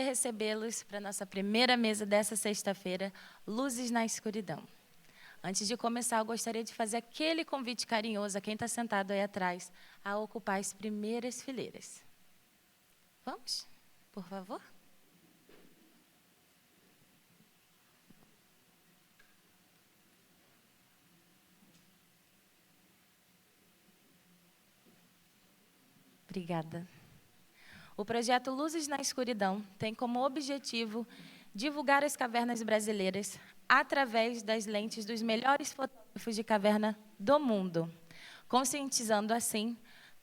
prazer recebê-los para a nossa primeira mesa dessa sexta-feira, Luzes na Escuridão. Antes de começar, eu gostaria de fazer aquele convite carinhoso a quem está sentado aí atrás, a ocupar as primeiras fileiras. Vamos, por favor? Obrigada. O projeto Luzes na Escuridão tem como objetivo divulgar as cavernas brasileiras através das lentes dos melhores fotógrafos de caverna do mundo, conscientizando, assim,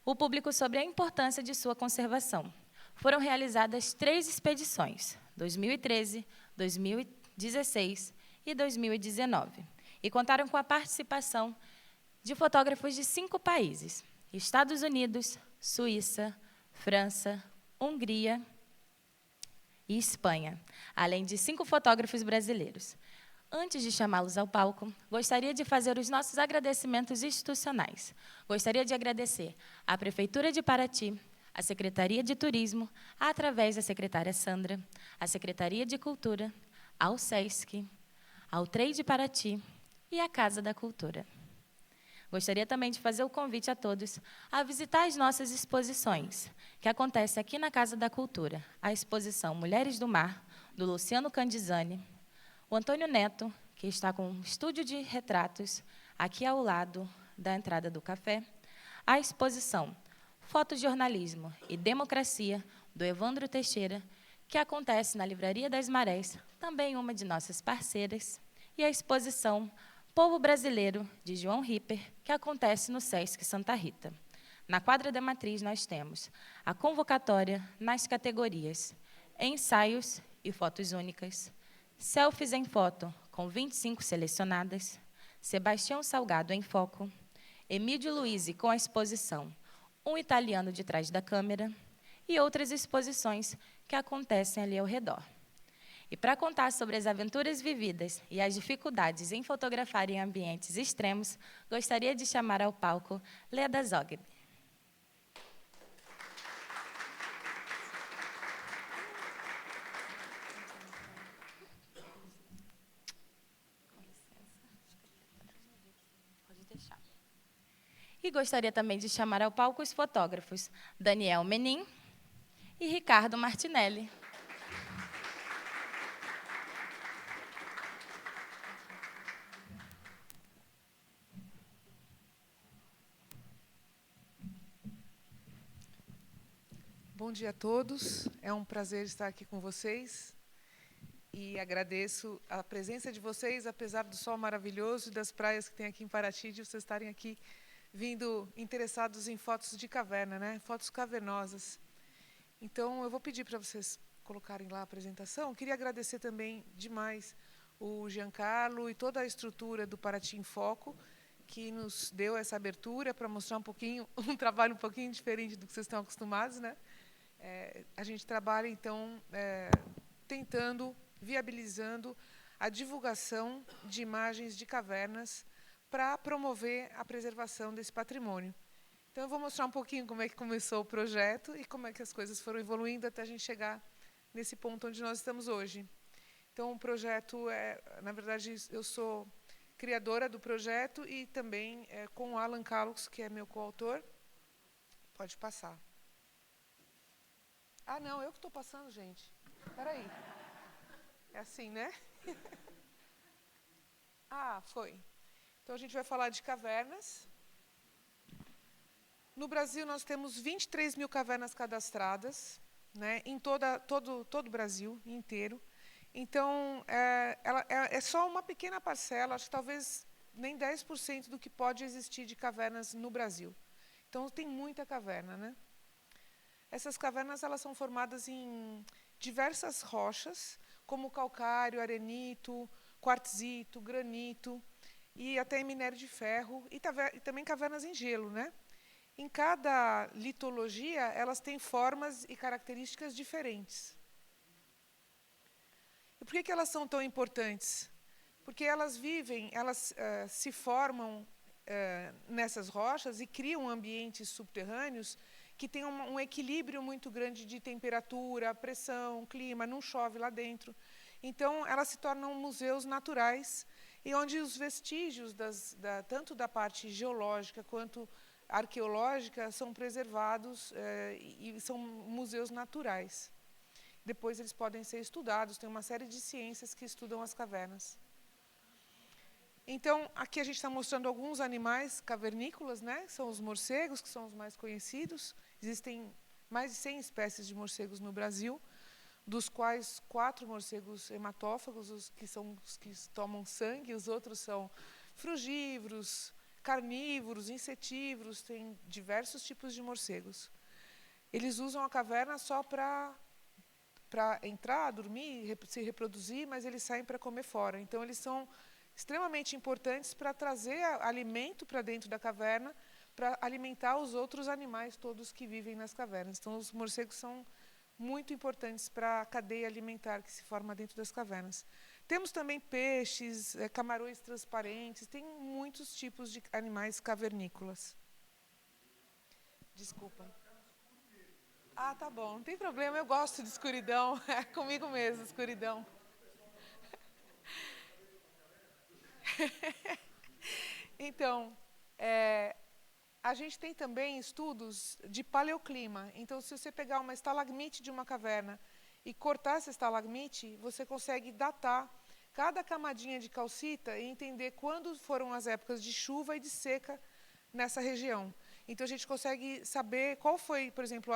o público sobre a importância de sua conservação. Foram realizadas 3 expedições, 2013, 2016 e 2019, e contaram com a participação de fotógrafos de 5 países: Estados Unidos, Suíça, França, Hungria e Espanha, além de 5 fotógrafos brasileiros. Antes de chamá-los ao palco, gostaria de fazer os nossos agradecimentos institucionais. Gostaria de agradecer à Prefeitura de Paraty, à Secretaria de Turismo, através da secretária Sandra, à Secretaria de Cultura, ao SESC, ao TREI de Paraty e à Casa da Cultura. Gostaria também de fazer o convite a todos a visitar as nossas exposições, que acontece aqui na Casa da Cultura. A exposição Mulheres do Mar, do Luciano Candizani, o Antônio Neto, que está com um estúdio de retratos aqui ao lado da entrada do café, a exposição Fotojornalismo e Democracia, do Evandro Teixeira, que acontece na Livraria das Marés, também uma de nossas parceiras, e a exposição Povo Brasileiro, de João Ripper, que acontece no SESC Santa Rita. Na quadra da matriz, nós temos a convocatória nas categorias Ensaios e Fotos Únicas, Selfies em Foto, com 25 selecionadas, Sebastião Salgado em Foco, Emílio Luisi com a exposição Um Italiano de Trás da Câmera e outras exposições que acontecem ali ao redor. E para contar sobre as aventuras vividas e as dificuldades em fotografar em ambientes extremos, gostaria de chamar ao palco Leda Zogby. E gostaria também de chamar ao palco os fotógrafos Daniel Menin e Ricardo Martinelli. Bom dia a todos, é um prazer estar aqui com vocês e agradeço a presença de vocês, apesar do sol maravilhoso e das praias que tem aqui em Paraty, de vocês estarem aqui vindo interessados em fotos de caverna, né? Fotos cavernosas. Então, eu vou pedir para vocês colocarem lá a apresentação. Queria agradecer também demais o Giancarlo e toda a estrutura do Paraty em Foco, que nos deu essa abertura para mostrar um trabalho um pouquinho diferente do que vocês estão acostumados, né? A gente trabalha, então, tentando, viabilizando a divulgação de imagens de cavernas para promover a preservação desse patrimônio. Então, eu vou mostrar um pouquinho como é que começou o projeto e como é que as coisas foram evoluindo até a gente chegar nesse ponto onde nós estamos hoje. Então, o projeto na verdade, eu sou criadora do projeto e também com o Alan Kalux, que é meu coautor. Pode passar. Ah, não, eu que estou passando, gente. Espera aí. É assim, né? Ah, foi. Então, a gente vai falar de cavernas. No Brasil, nós temos 23 mil cavernas cadastradas, né, em todo o Brasil inteiro. Então, é só uma pequena parcela, acho que talvez nem 10% do que pode existir de cavernas no Brasil. Então, tem muita caverna, né? Essas cavernas elas são formadas em diversas rochas, como calcário, arenito, quartzito, granito, e até minério de ferro, e também cavernas em gelo, né? Em cada litologia, elas têm formas e características diferentes. E por que elas são tão importantes? Porque elas se formam nessas rochas e criam ambientes subterrâneos que tem um equilíbrio muito grande de temperatura, pressão, clima, não chove lá dentro. Então, elas se tornam museus naturais, e onde os vestígios, tanto da parte geológica quanto arqueológica, são preservados e são museus naturais. Depois eles podem ser estudados, tem uma série de ciências que estudam as cavernas. Então, aqui a gente está mostrando alguns animais cavernícolas, né? São os morcegos, que são os mais conhecidos. Existem mais de 100 espécies de morcegos no Brasil, dos quais 4 morcegos hematófagos, os que tomam sangue, os outros são frugívoros, carnívoros, insetívoros, tem diversos tipos de morcegos. Eles usam a caverna só para entrar, dormir, se reproduzir, mas eles saem para comer fora. Então, eles são extremamente importantes para trazer alimento para dentro da caverna, para alimentar os outros animais todos que vivem nas cavernas. Então, os morcegos são muito importantes para a cadeia alimentar que se forma dentro das cavernas. Temos também peixes, camarões transparentes, tem muitos tipos de animais cavernícolas. Desculpa. Ah, tá bom, não tem problema, eu gosto de escuridão, é comigo mesmo, escuridão. Então, a gente tem também estudos de paleoclima. Então, se você pegar uma estalagmite de uma caverna e cortar essa estalagmite, você consegue datar cada camadinha de calcita e entender quando foram as épocas de chuva e de seca nessa região. Então, a gente consegue saber qual foi, por exemplo,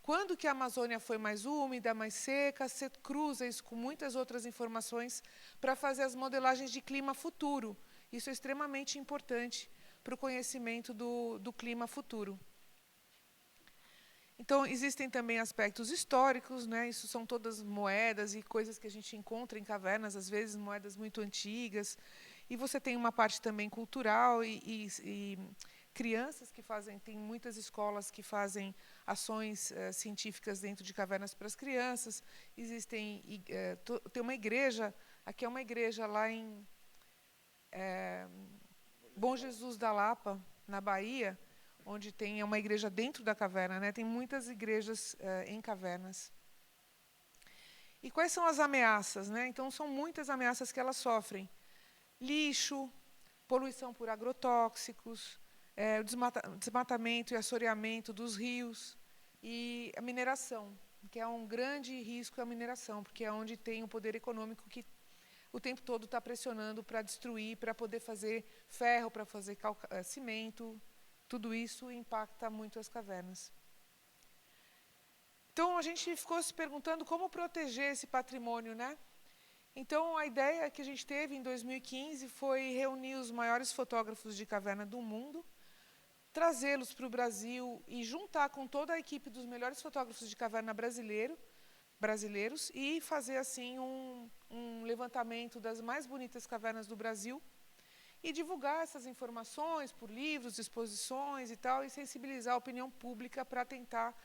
quando que a Amazônia foi mais úmida, mais seca. Você cruza isso com muitas outras informações para fazer as modelagens de clima futuro. Isso é extremamente importante para o conhecimento do clima futuro. Então, existem também aspectos históricos, né? Isso são todas moedas e coisas que a gente encontra em cavernas, às vezes moedas muito antigas. E você tem uma parte também cultural e crianças que fazem, tem muitas escolas que fazem ações científicas dentro de cavernas para as crianças. Tem uma igreja, aqui é uma igreja lá em Bom Jesus da Lapa, na Bahia, onde tem uma igreja dentro da caverna, né? Tem muitas igrejas em cavernas. E quais são as ameaças, né? Então, são muitas ameaças que elas sofrem. Lixo, poluição por agrotóxicos, desmatamento e assoreamento dos rios e a mineração, que é um grande risco a mineração, porque é onde tem o poder econômico que o tempo todo está pressionando para destruir, para poder fazer ferro, para fazer cimento. Tudo isso impacta muito as cavernas. Então, a gente ficou se perguntando como proteger esse patrimônio, né? Então, a ideia que a gente teve em 2015 foi reunir os maiores fotógrafos de caverna do mundo, trazê-los para o Brasil e juntar com toda a equipe dos melhores fotógrafos de caverna brasileiros e fazer assim um levantamento das mais bonitas cavernas do Brasil e divulgar essas informações por livros, exposições e tal, e sensibilizar a opinião pública para tentar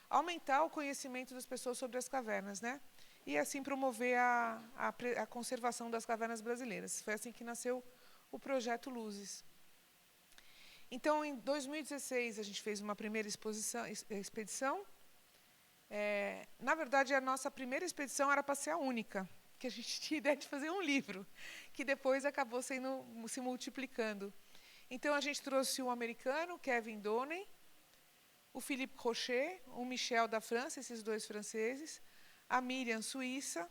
aumentar o conhecimento das pessoas sobre as cavernas, né? E assim promover a conservação das cavernas brasileiras. Foi assim que nasceu o projeto Luzes. Então, em 2016, a gente fez uma primeira expedição. Na verdade, a nossa primeira expedição era para ser a única, que a gente tinha ideia de fazer um livro, que depois acabou se multiplicando. Então, a gente trouxe um americano, Kevin Doney, o Philippe Rocher, o Michel da França, esses 2 franceses, a Miriam, suíça,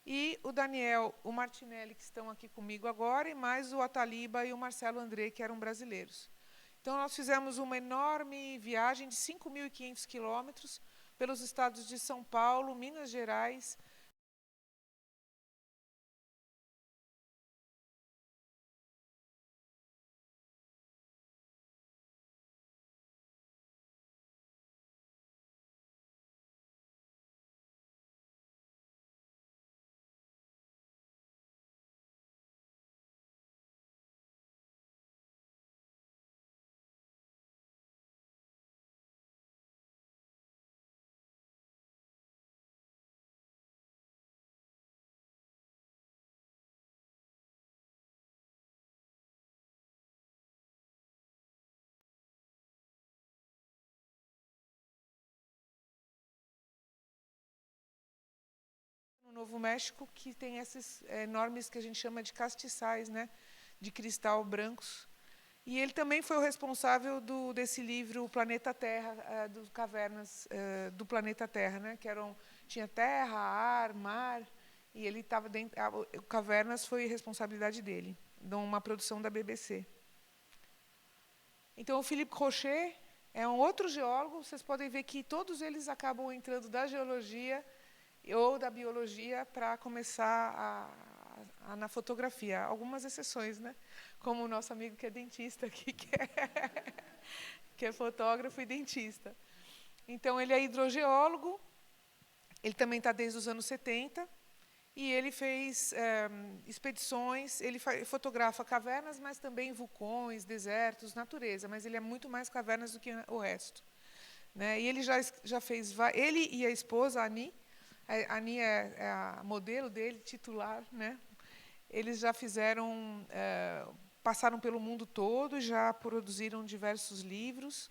e o Daniel, o Martinelli, que estão aqui comigo agora, e mais o Ataliba e o Marcelo André, que eram brasileiros. Então, nós fizemos uma enorme viagem de 5.500 quilômetros pelos estados de São Paulo, Minas Gerais, Novo México, que tem esses enormes que a gente chama de castiçais, né, de cristal brancos. E ele também foi o responsável desse livro, O Planeta Terra, dos cavernas do planeta Terra, né, que tinha terra, ar, mar, e ele estava dentro. Cavernas foi responsabilidade dele, de uma produção da BBC. Então, o Philippe Crochet é um outro geólogo. Vocês podem ver que todos eles acabam entrando da geologia ou da biologia para começar na fotografia. Algumas exceções, né? Como o nosso amigo que é dentista aqui, que é fotógrafo e dentista. Então, ele é hidrogeólogo, ele também está desde os anos 70, e ele fez expedições, ele fotografa cavernas, mas também vulcões, desertos, natureza, mas ele é muito mais cavernas do que o resto. Né? E ele já fez, ele e a esposa, a Ani é a modelo dele, titular, né? Eles já fizeram, passaram pelo mundo todo, já produziram diversos livros,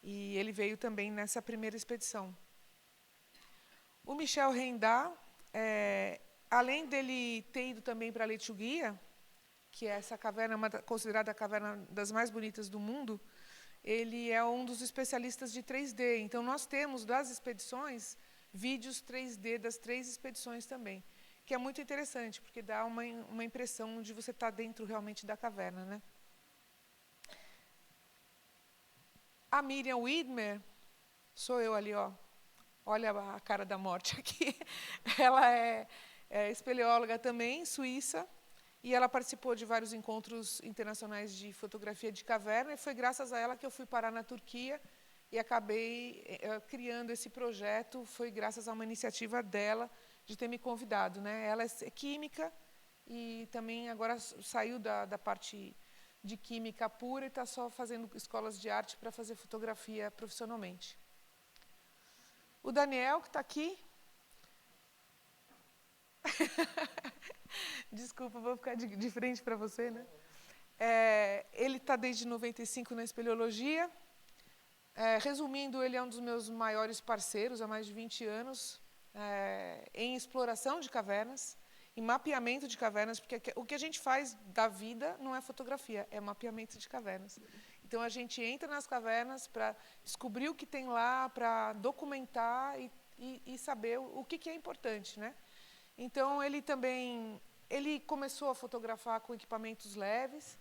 e ele veio também nessa primeira expedição. O Michel Rendar, além dele ter ido também para a Lechuguilla, que é essa caverna, considerada a caverna das mais bonitas do mundo, ele é um dos especialistas de 3D. Então, nós temos das expedições vídeos 3D das 3 expedições também, que é muito interessante, porque dá uma impressão de você estar dentro realmente da caverna. Né? A Miriam Widmer, sou eu ali, ó. Olha a cara da morte aqui. Ela é espeleóloga também, suíça, e ela participou de vários encontros internacionais de fotografia de caverna, e foi graças a ela que eu fui parar na Turquia e acabei criando esse projeto. Foi graças a uma iniciativa dela de ter me convidado. Né? Ela é química e também agora saiu da parte de química pura e está só fazendo escolas de arte para fazer fotografia profissionalmente. O Daniel, que está aqui. Desculpa, vou ficar de frente para você. Né? Ele está desde 95 na espeleologia. Resumindo, ele é um dos meus maiores parceiros há mais de 20 anos em exploração de cavernas, em mapeamento de cavernas, porque o que a gente faz da vida não é fotografia, é mapeamento de cavernas. Então, a gente entra nas cavernas para descobrir o que tem lá, para documentar e saber o que é importante. Né? Então, ele começou a fotografar com equipamentos leves.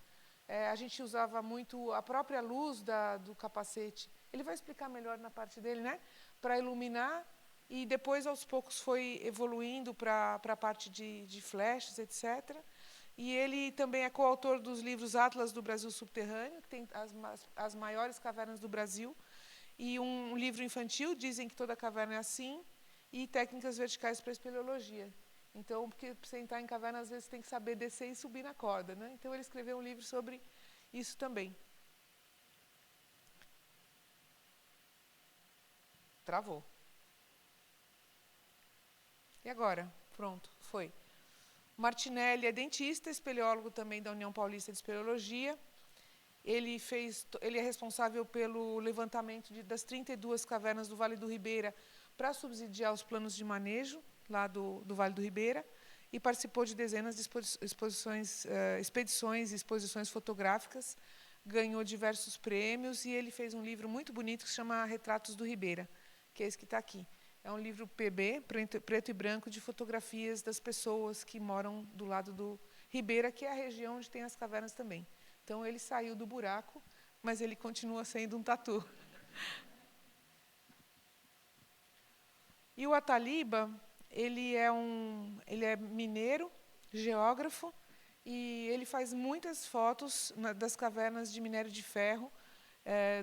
A gente usava muito a própria luz do capacete. Ele vai explicar melhor na parte dele, né? Para iluminar, e depois, aos poucos, foi evoluindo para a parte de flashes, etc. E ele também é coautor dos livros Atlas do Brasil Subterrâneo, que tem as maiores cavernas do Brasil, e um livro infantil, Dizem que Toda Caverna é Assim, e Técnicas Verticais para a Espeleologia. Então, porque para você entrar em caverna, às vezes, tem que saber descer e subir na corda. Né? Então, ele escreveu um livro sobre isso também. Travou. E agora? Pronto, foi. Martinelli é dentista, espeleólogo também da União Paulista de Espeleologia. Ele é responsável pelo levantamento das 32 cavernas do Vale do Ribeira para subsidiar os planos de manejo lá do Vale do Ribeira, e participou de dezenas de expedições e exposições fotográficas, ganhou diversos prêmios, e ele fez um livro muito bonito que se chama Retratos do Ribeira, que é esse que está aqui. É um livro PB, preto e branco, de fotografias das pessoas que moram do lado do Ribeira, que é a região onde tem as cavernas também. Então, ele saiu do buraco, mas ele continua sendo um tatu. E o Ataliba, ele é mineiro, geógrafo, e ele faz muitas fotos das cavernas de minério de ferro,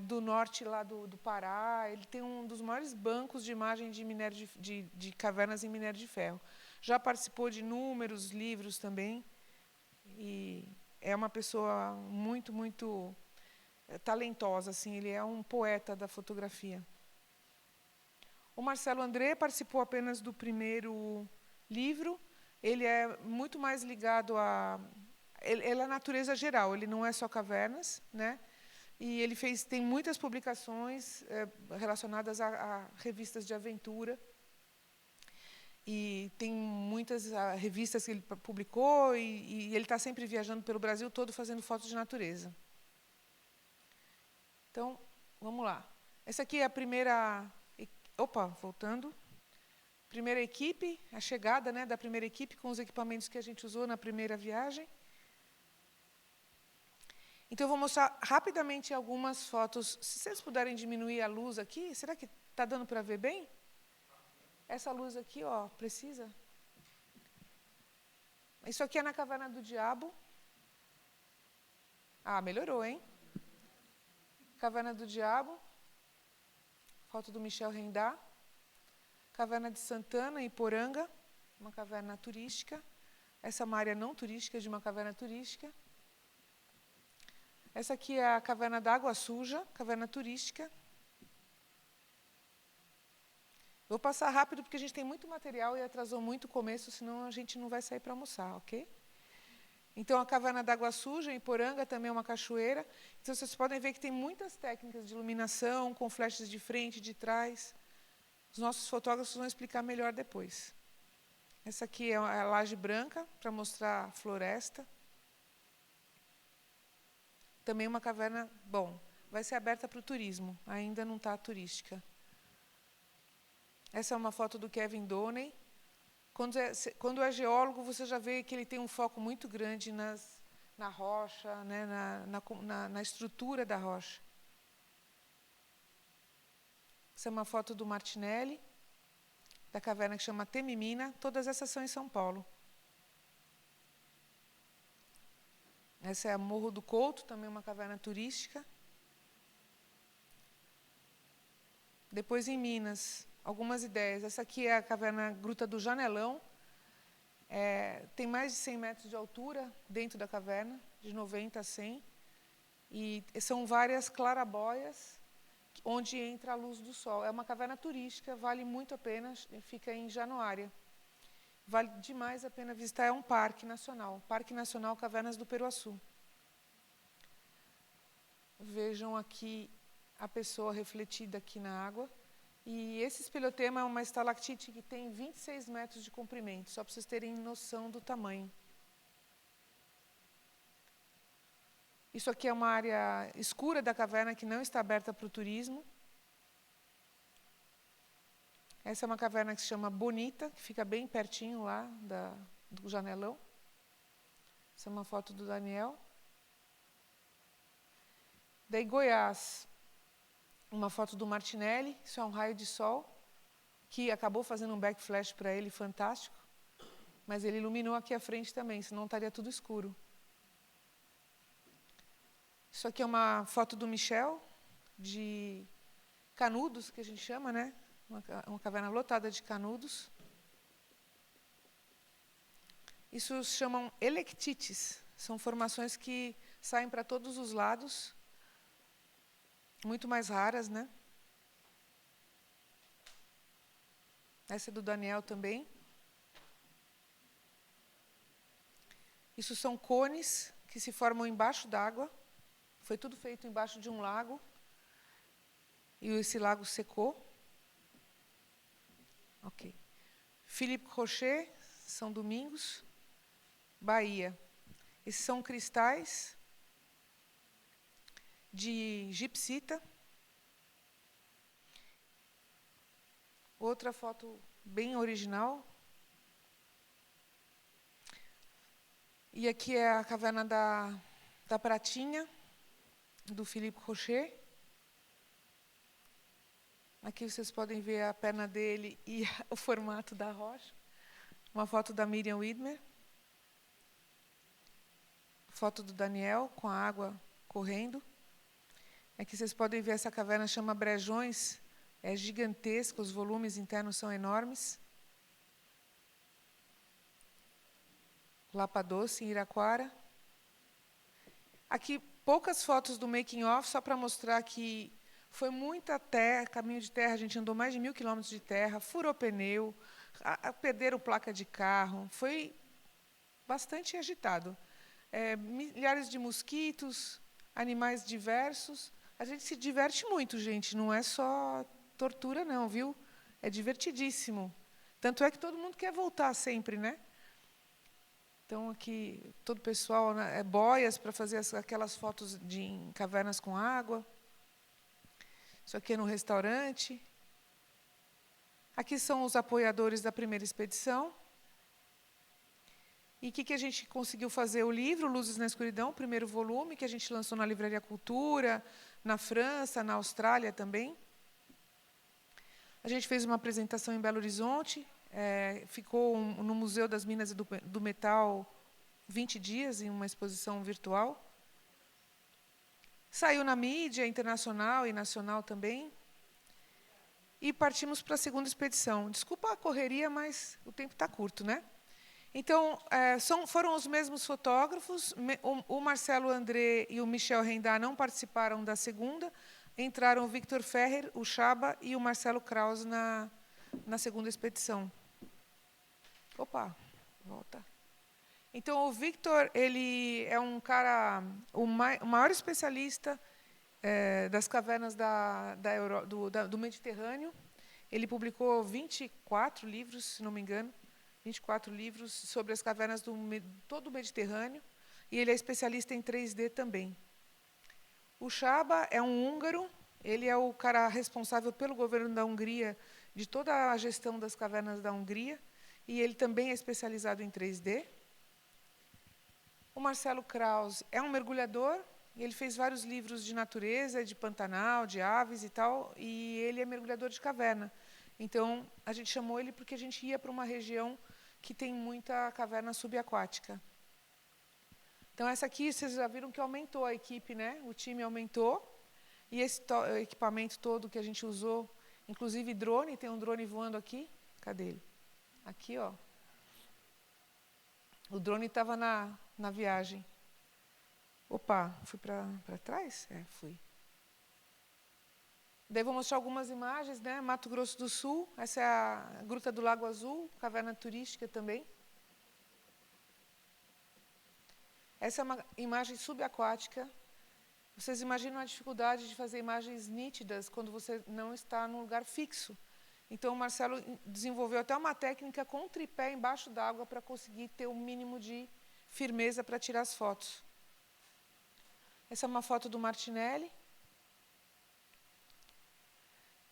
do norte lá do Pará. Ele tem um dos maiores bancos de imagem de minério de cavernas em minério de ferro. Já participou de inúmeros livros também, e é uma pessoa muito, muito talentosa. Assim, ele é um poeta da fotografia. O Marcelo André participou apenas do primeiro livro. Ele é muito mais ligado ele é a natureza geral, ele não é só cavernas, né? E ele tem muitas publicações relacionadas a revistas de aventura. e tem muitas revistas que ele publicou, e ele está sempre viajando pelo Brasil todo fazendo fotos de natureza. Então, vamos lá. Essa aqui é a primeira... Opa, voltando. Primeira equipe, a chegada, né, da primeira equipe com os equipamentos que a gente usou na primeira viagem. Então, eu vou mostrar rapidamente algumas fotos. Se vocês puderem diminuir a luz aqui, será que está dando para ver bem? Essa luz aqui, ó, precisa? Isso aqui é na Caverna do Diabo. Ah, melhorou, hein? Caverna do Diabo. Foto do Michel Rendá. Caverna de Santana, Iporanga, uma caverna turística. Essa é uma área não turística de uma caverna turística. Essa aqui é a Caverna da Água Suja, caverna turística. Vou passar rápido, porque a gente tem muito material e atrasou muito o começo, senão a gente não vai sair para almoçar, ok? Então, a Caverna da Água Suja, em Iporanga, também é uma cachoeira. Então, vocês podem ver que tem muitas técnicas de iluminação, com flechas de frente, de trás. Os nossos fotógrafos vão explicar melhor depois. Essa aqui é a laje branca, para mostrar a floresta. Também uma caverna, bom, vai ser aberta para o turismo, ainda não está turística. Essa é uma foto do Kevin Doney. Quando é geólogo, você já vê que ele tem um foco muito grande na rocha, né, na estrutura da rocha. Essa é uma foto do Martinelli, da caverna que chama Temimina. Todas essas são em São Paulo. Essa é a Morro do Couto, também uma caverna turística. Depois, em Minas, algumas ideias. Essa aqui é a caverna Gruta do Janelão. Tem mais de 100 metros de altura dentro da caverna, de 90 a 100. E são várias clarabóias onde entra a luz do sol. É uma caverna turística, vale muito a pena, fica em Januária. Vale demais a pena visitar, é um parque nacional. Parque Nacional Cavernas do Peruaçu. Vejam aqui a pessoa refletida aqui na água. E esse espeleotema é uma estalactite que tem 26 metros de comprimento, só para vocês terem noção do tamanho. Isso aqui é uma área escura da caverna que não está aberta para o turismo. Essa é uma caverna que se chama Bonita, que fica bem pertinho lá do janelão. Essa é uma foto do Daniel. Daí, Goiás, uma foto do Martinelli. Isso é um raio de sol, que acabou fazendo um backflash para ele fantástico. Mas ele iluminou aqui à frente também, senão estaria tudo escuro. Isso aqui é uma foto do Michel, de Canudos, que a gente chama, né? Uma caverna lotada de canudos. Isso se chamam electites. São formações que saem para todos os lados, muito mais raras, né? Essa é do Daniel também. Isso são cones que se formam embaixo d'água. Foi tudo feito embaixo de um lago. E esse lago secou. Ok. Philippe Rocher, São Domingos, Bahia. Esses são cristais de gipsita. Outra foto bem original. E aqui é a caverna da Pratinha, do Philippe Rocher. Aqui vocês podem ver a perna dele e o formato da rocha. Uma foto da Miriam Widmer. Foto do Daniel com a água correndo. Aqui vocês podem ver essa caverna, chama Brejões. É gigantesca, os volumes internos são enormes. Lapa Doce, em Iraquara. Aqui, poucas fotos do making of, só para mostrar que foi muita terra, caminho de terra, a gente andou mais de 1.000 quilômetros de terra, furou pneu, perderam placa de carro, foi bastante agitado. Milhares de mosquitos, animais diversos. A gente se diverte muito, gente, não é só tortura não, viu? É divertidíssimo. Tanto é que todo mundo quer voltar sempre, né? Então, aqui, todo o pessoal, né, boias para fazer aquelas fotos em cavernas com água. Isso aqui é no restaurante. Aqui são os apoiadores da primeira expedição. E o que a gente conseguiu fazer? O livro Luzes na Escuridão, o primeiro volume, que a gente lançou na Livraria Cultura, na França, na Austrália também. A gente fez uma apresentação em Belo Horizonte, ficou no Museu das Minas e do Metal 20 dias, em uma exposição virtual. Saiu na mídia internacional e nacional também. E partimos para a segunda expedição. Desculpa a correria, mas o tempo está curto, né? Então, foram os mesmos fotógrafos. O Marcelo André e o Michel Rendar não participaram da segunda. Entraram o Victor Ferrer, o Chaba e o Marcelo Krause na segunda expedição. Opa, volta. Então, o Victor, ele é um cara, o maior especialista das cavernas do Mediterrâneo. Ele publicou 24 livros, se não me engano, 24 livros sobre as cavernas todo o Mediterrâneo, e ele é especialista em 3D também. O Chaba é um húngaro, ele é o cara responsável pelo governo da Hungria, de toda a gestão das cavernas da Hungria, e ele também é especializado em 3D. O Marcelo Krause é um mergulhador, ele fez vários livros de natureza, de Pantanal, de aves e tal, e ele é mergulhador de caverna. Então, a gente chamou ele porque a gente ia para uma região que tem muita caverna subaquática. Então, essa aqui, vocês já viram que aumentou a equipe, né? O time aumentou, e esse equipamento todo que a gente usou, inclusive drone, tem um drone voando aqui. Cadê ele? Aqui, ó. O drone estava na viagem. Opa, fui para trás? Fui. Daí vou mostrar algumas imagens, né? Mato Grosso do Sul, essa é a Gruta do Lago Azul, caverna turística também. Essa é uma imagem subaquática. Vocês imaginam a dificuldade de fazer imagens nítidas quando você não está num lugar fixo. Então, o Marcelo desenvolveu até uma técnica com tripé embaixo d'água para conseguir ter o mínimo de firmeza para tirar as fotos. Essa é uma foto do Martinelli.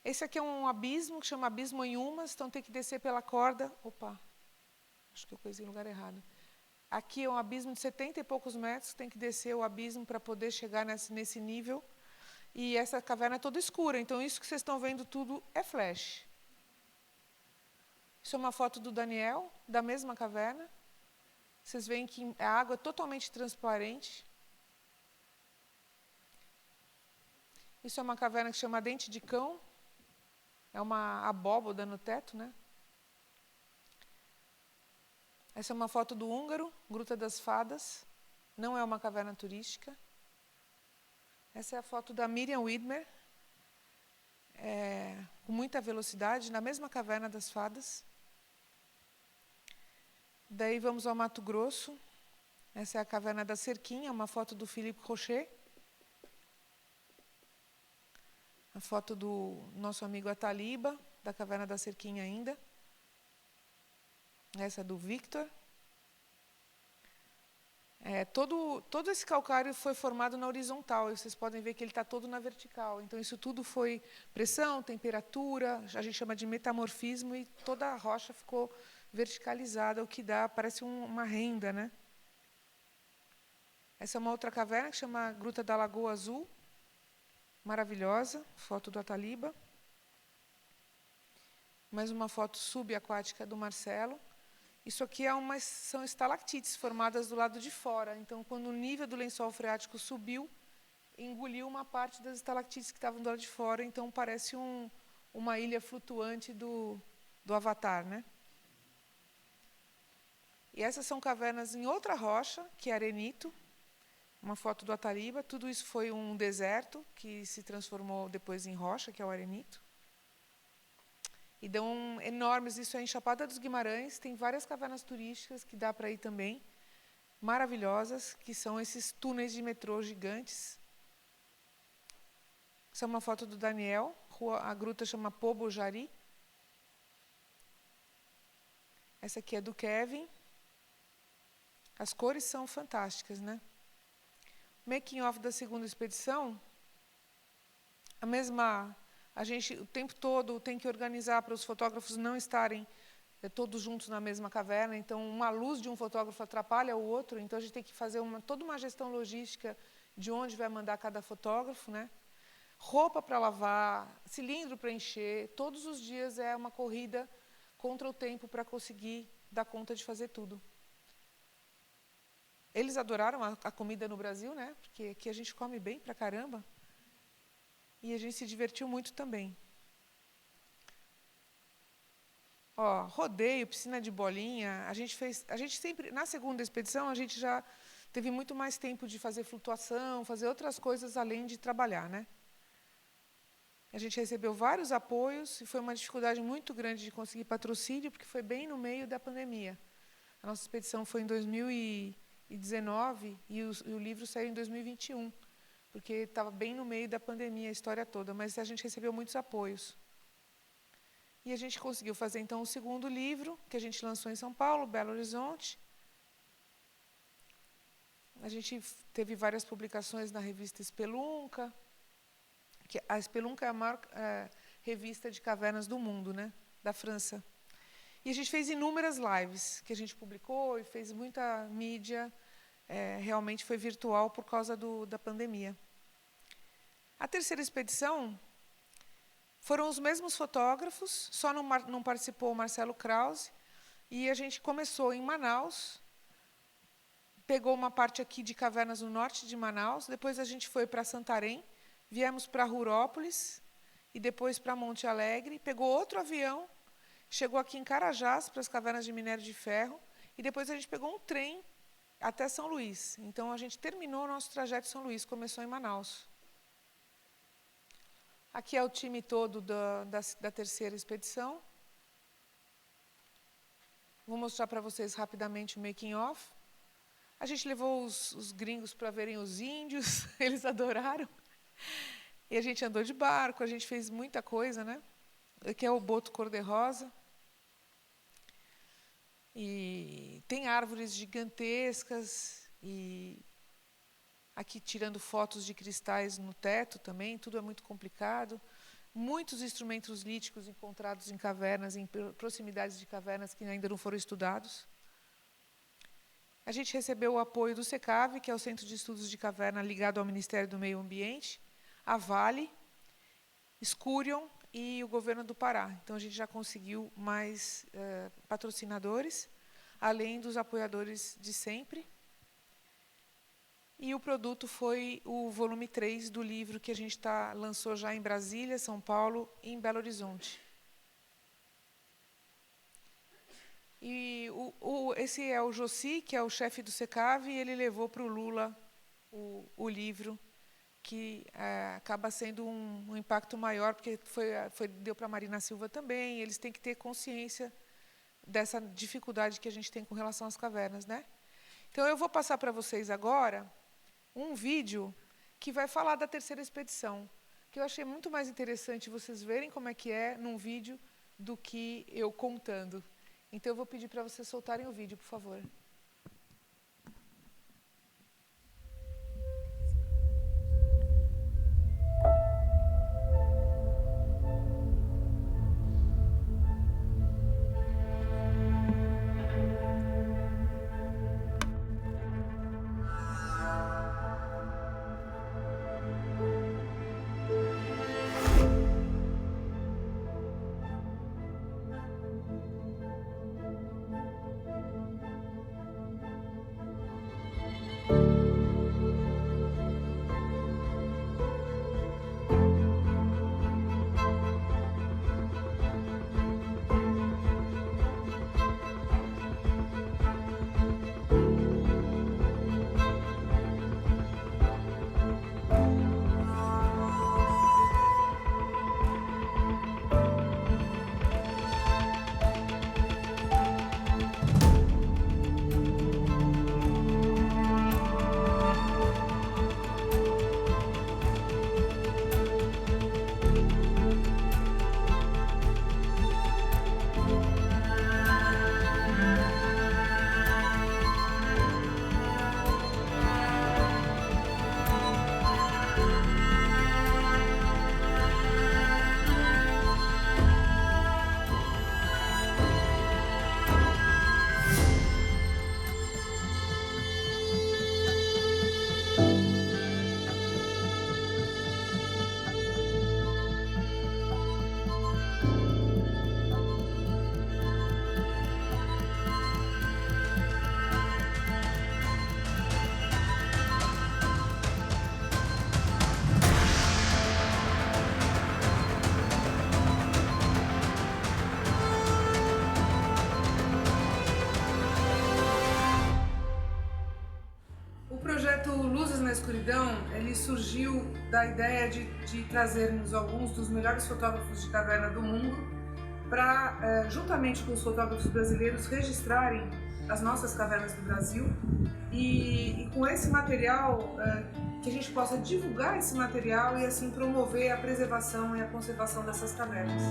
Esse aqui é um abismo, que chama Abismo em Umas, então tem que descer pela corda. Opa, acho que eu coisei no lugar errado. Aqui é um abismo de 70 e poucos metros, tem que descer o abismo para poder chegar nesse nível. E essa caverna é toda escura, então isso que vocês estão vendo tudo é flash. Isso é uma foto do Daniel, da mesma caverna. Vocês veem que a água é totalmente transparente. Isso é uma caverna que chama Dente de Cão. É uma abóboda no teto, né? Essa é uma foto do húngaro, Gruta das Fadas. Não é uma caverna turística. Essa é a foto da Miriam Widmer, com muita velocidade, na mesma caverna das fadas. Daí vamos ao Mato Grosso. Essa é a caverna da Cerquinha, uma foto do Philippe Rocher. A foto do nosso amigo Ataliba, da caverna da Cerquinha ainda. Essa é do Victor. Todo esse calcário foi formado na horizontal, e vocês podem ver que ele está todo na vertical. Então, isso tudo foi pressão, temperatura, a gente chama de metamorfismo, e toda a rocha ficou verticalizada, o que dá, parece uma renda, né? Essa é uma outra caverna que chama Gruta da Lagoa Azul, maravilhosa, foto do Ataliba. Mais uma foto subaquática do Marcelo. Isso aqui são estalactites formadas do lado de fora. Então, quando o nível do lençol freático subiu, engoliu uma parte das estalactites que estavam do lado de fora. Então, parece uma ilha flutuante do Avatar, né? E essas são cavernas em outra rocha, que é arenito. Uma foto do Ataliba. Tudo isso foi um deserto que se transformou depois em rocha, que é o arenito. E dão enormes, isso é em Chapada dos Guimarães, tem várias cavernas turísticas que dá para ir também, maravilhosas, que são esses túneis de metrô gigantes. Essa é uma foto do Daniel, a gruta chama Pobo Jari. Essa aqui é do Kevin. As cores são fantásticas, né? Making of da segunda expedição, a gente o tempo todo tem que organizar para os fotógrafos não estarem todos juntos na mesma caverna, então uma luz de um fotógrafo atrapalha o outro, então a gente tem que fazer toda uma gestão logística de onde vai mandar cada fotógrafo, né? Roupa para lavar, cilindro para encher, todos os dias é uma corrida contra o tempo para conseguir dar conta de fazer tudo. Eles adoraram a comida no Brasil, né? Porque aqui a gente come bem pra caramba. E a gente se divertiu muito também. Ó, rodeio, piscina de bolinha, a gente sempre, na segunda expedição, a gente já teve muito mais tempo de fazer flutuação, fazer outras coisas além de trabalhar, né? A gente recebeu vários apoios e foi uma dificuldade muito grande de conseguir patrocínio, porque foi bem no meio da pandemia. A nossa expedição foi em 2019 e o livro saiu em 2021, porque estava bem no meio da pandemia a história toda, mas a gente recebeu muitos apoios. E a gente conseguiu fazer, então, o segundo livro, que a gente lançou em São Paulo, Belo Horizonte. A gente teve várias publicações na revista Spelunca, que a Spelunca é a maior revista de cavernas do mundo, né, da França. E a gente fez inúmeras lives, que a gente publicou e fez muita mídia, realmente foi virtual por causa da pandemia. A terceira expedição foram os mesmos fotógrafos, só não participou o Marcelo Krause, e a gente começou em Manaus, pegou uma parte aqui de cavernas no norte de Manaus, depois a gente foi para Santarém, viemos para Rurópolis, e depois para Monte Alegre, pegou outro avião, chegou aqui em Carajás, para as cavernas de minério de ferro, e depois a gente pegou um trem até São Luís. Então, a gente terminou o nosso trajeto em São Luís, começou em Manaus. Aqui é o time todo da terceira expedição. Vou mostrar para vocês rapidamente o making of. A gente levou os gringos para verem os índios, eles adoraram. E a gente andou de barco, a gente fez muita coisa, né? Aqui é o boto cor-de-rosa. E tem árvores gigantescas e aqui tirando fotos de cristais no teto também, tudo é muito complicado. Muitos instrumentos líticos encontrados em cavernas, em proximidades de cavernas que ainda não foram estudados. A gente recebeu o apoio do SECAV, que é o Centro de Estudos de Caverna ligado ao Ministério do Meio Ambiente, a Vale, Scurion e o Governo do Pará. Então, a gente já conseguiu mais patrocinadores, além dos apoiadores de sempre. E o produto foi o volume 3 do livro que a gente lançou já em Brasília, São Paulo e em Belo Horizonte. E esse é o Jossi, que é o chefe do SECAV, e ele levou para o Lula o livro, que acaba sendo um impacto maior, porque deu para a Marina Silva também, eles têm que ter consciência dessa dificuldade que a gente tem com relação às cavernas, né? Então, eu vou passar para vocês agora um vídeo que vai falar da terceira expedição, que eu achei muito mais interessante vocês verem como é que é num vídeo do que eu contando. Então, eu vou pedir para vocês soltarem o vídeo, por favor. O projeto Luzes na Escuridão, ele surgiu da ideia de trazermos alguns dos melhores fotógrafos de caverna do mundo para, juntamente com os fotógrafos brasileiros, registrarem as nossas cavernas do Brasil e com esse material, que a gente possa divulgar esse material e assim promover a preservação e a conservação dessas cavernas.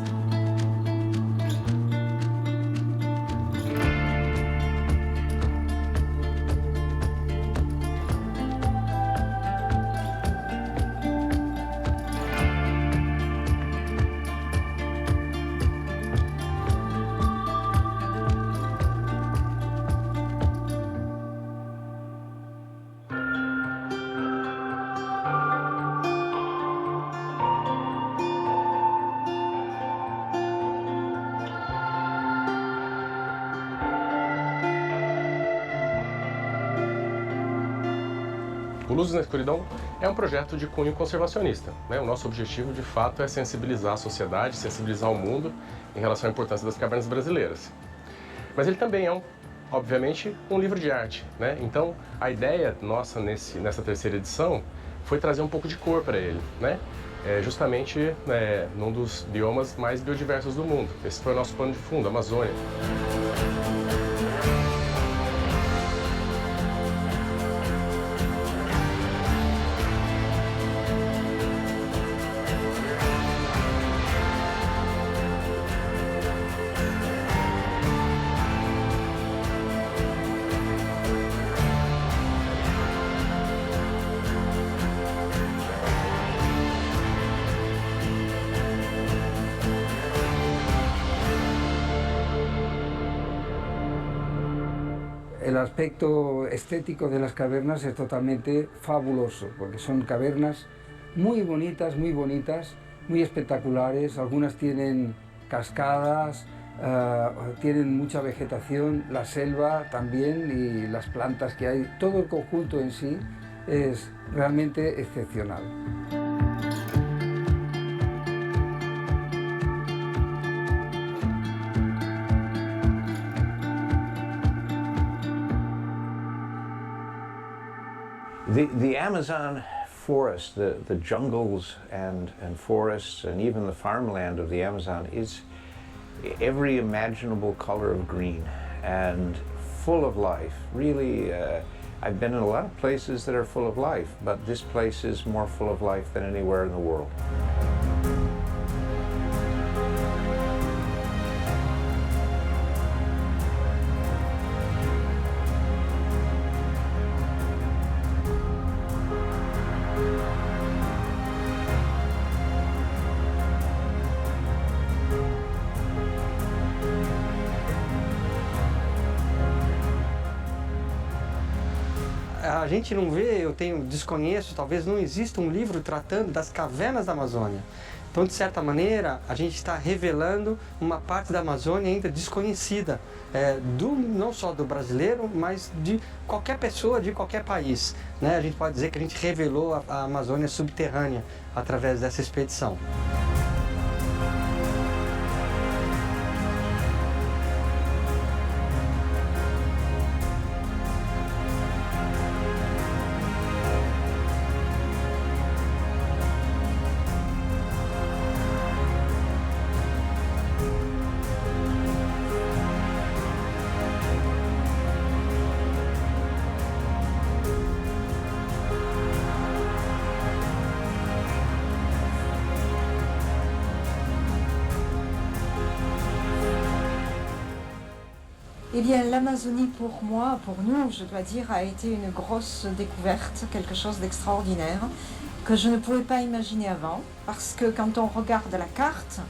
O Luzes na Escuridão é um projeto de cunho conservacionista, né? O nosso objetivo, de fato, é sensibilizar a sociedade, sensibilizar o mundo em relação à importância das cavernas brasileiras. Mas ele também é, obviamente, um livro de arte, né? Então, a ideia nossa nessa terceira edição foi trazer um pouco de cor para ele, né? Justamente num dos biomas mais biodiversos do mundo. Esse foi o nosso pano de fundo, a Amazônia. El aspecto estético de las cavernas es totalmente fabuloso, porque son cavernas muy bonitas, muy espectaculares. Algunas tienen cascadas, tienen mucha vegetación, la selva también y las plantas que hay. Todo el conjunto en sí es realmente excepcional. The Amazon forest, the jungles and forests and even the farmland of the Amazon is every imaginable color of green and full of life. Really, I've been in a lot of places that are full of life, but this place is more full of life than anywhere in the world. A gente não vê, desconheço, talvez não exista um livro tratando das cavernas da Amazônia. Então, de certa maneira, a gente está revelando uma parte da Amazônia ainda desconhecida, não só do brasileiro, mas de qualquer pessoa, de qualquer país, né? A gente pode dizer que a gente revelou a Amazônia subterrânea através dessa expedição. Eh bien, l'Amazonie pour moi, pour nous, je dois dire, a été une grosse découverte, quelque chose d'extraordinaire, que je ne pouvais pas imaginer avant, parce que quand on regarde la carte,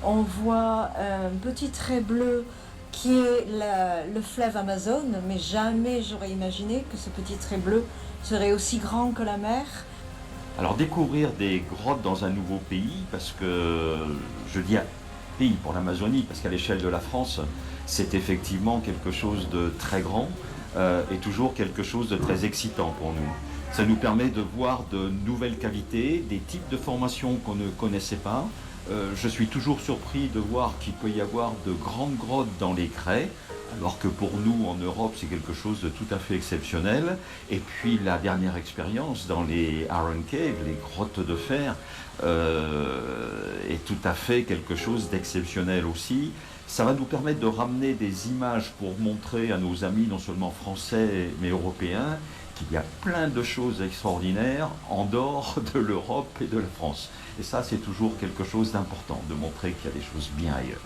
on voit un petit trait bleu qui est le fleuve Amazone, mais jamais j'aurais imaginé que ce petit trait bleu serait aussi grand que la mer. Alors découvrir des grottes dans un nouveau pays, parce que je dis un pays pour l'Amazonie, parce qu'à l'échelle de la France, c'est effectivement quelque chose de très grand et toujours quelque chose de très excitant pour nous. Ça nous permet de voir de nouvelles cavités, des types de formations qu'on ne connaissait pas. Je suis toujours surpris de voir qu'il peut y avoir de grandes grottes dans les crêts, Alors que pour nous, en Europe, c'est quelque chose de tout à fait exceptionnel. Et puis la dernière expérience dans les Iron Caves, les grottes de fer, est tout à fait quelque chose d'exceptionnel aussi. Ça va nous permettre de ramener des images pour montrer à nos amis, non seulement français, mais européens, qu'il y a plein de choses extraordinaires en dehors de l'Europe et de la France. Et ça, c'est toujours quelque chose d'important, de montrer qu'il y a des choses bien ailleurs.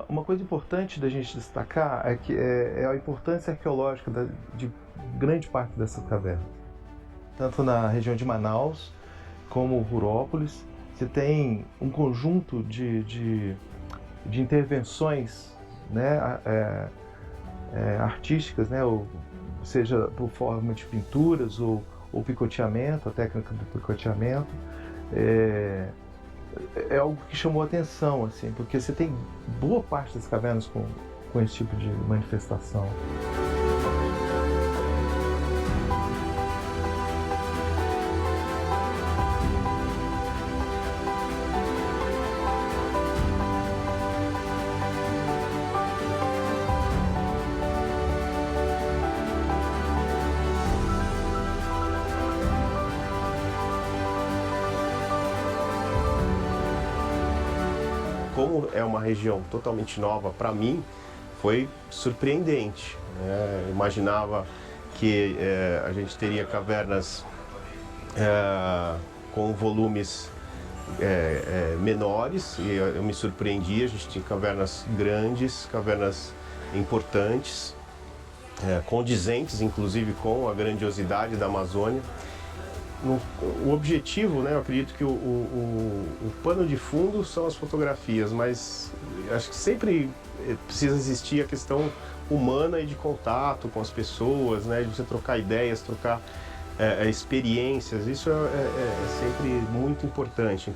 Uma coisa importante da gente destacar é que é a importância arqueológica de grande parte dessas cavernas. Tanto na região de Manaus como Rurópolis, você tem um conjunto de intervenções, né, artísticas, né, ou seja por forma de pinturas ou picoteamento, a técnica do picoteamento. É algo que chamou a atenção, assim, porque você tem boa parte das cavernas com esse tipo de manifestação. Como é uma região totalmente nova para mim, foi surpreendente. Eu imaginava que a gente teria cavernas com volumes menores, e eu me surpreendi. A gente tinha cavernas grandes, cavernas importantes, condizentes inclusive com a grandiosidade da Amazônia. O objetivo, né, eu acredito que o pano de fundo são as fotografias, mas acho que sempre precisa existir a questão humana e de contato com as pessoas, né, de você trocar ideias, trocar experiências. Isso é sempre muito importante.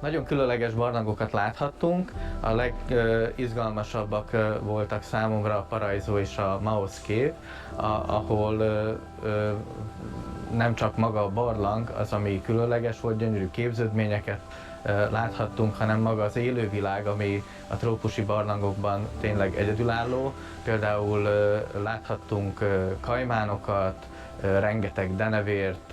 Nagyon különleges barlangokat láthattunk, a legizgalmasabbak voltak számomra a Paraiso és a Maos Cave, ahol nem csak maga a barlang az, ami különleges volt, gyönyörű képződményeket láthattunk, hanem maga az élővilág, ami a trópusi barlangokban tényleg egyedülálló. Például láthattunk kajmánokat, rengeteg denevért,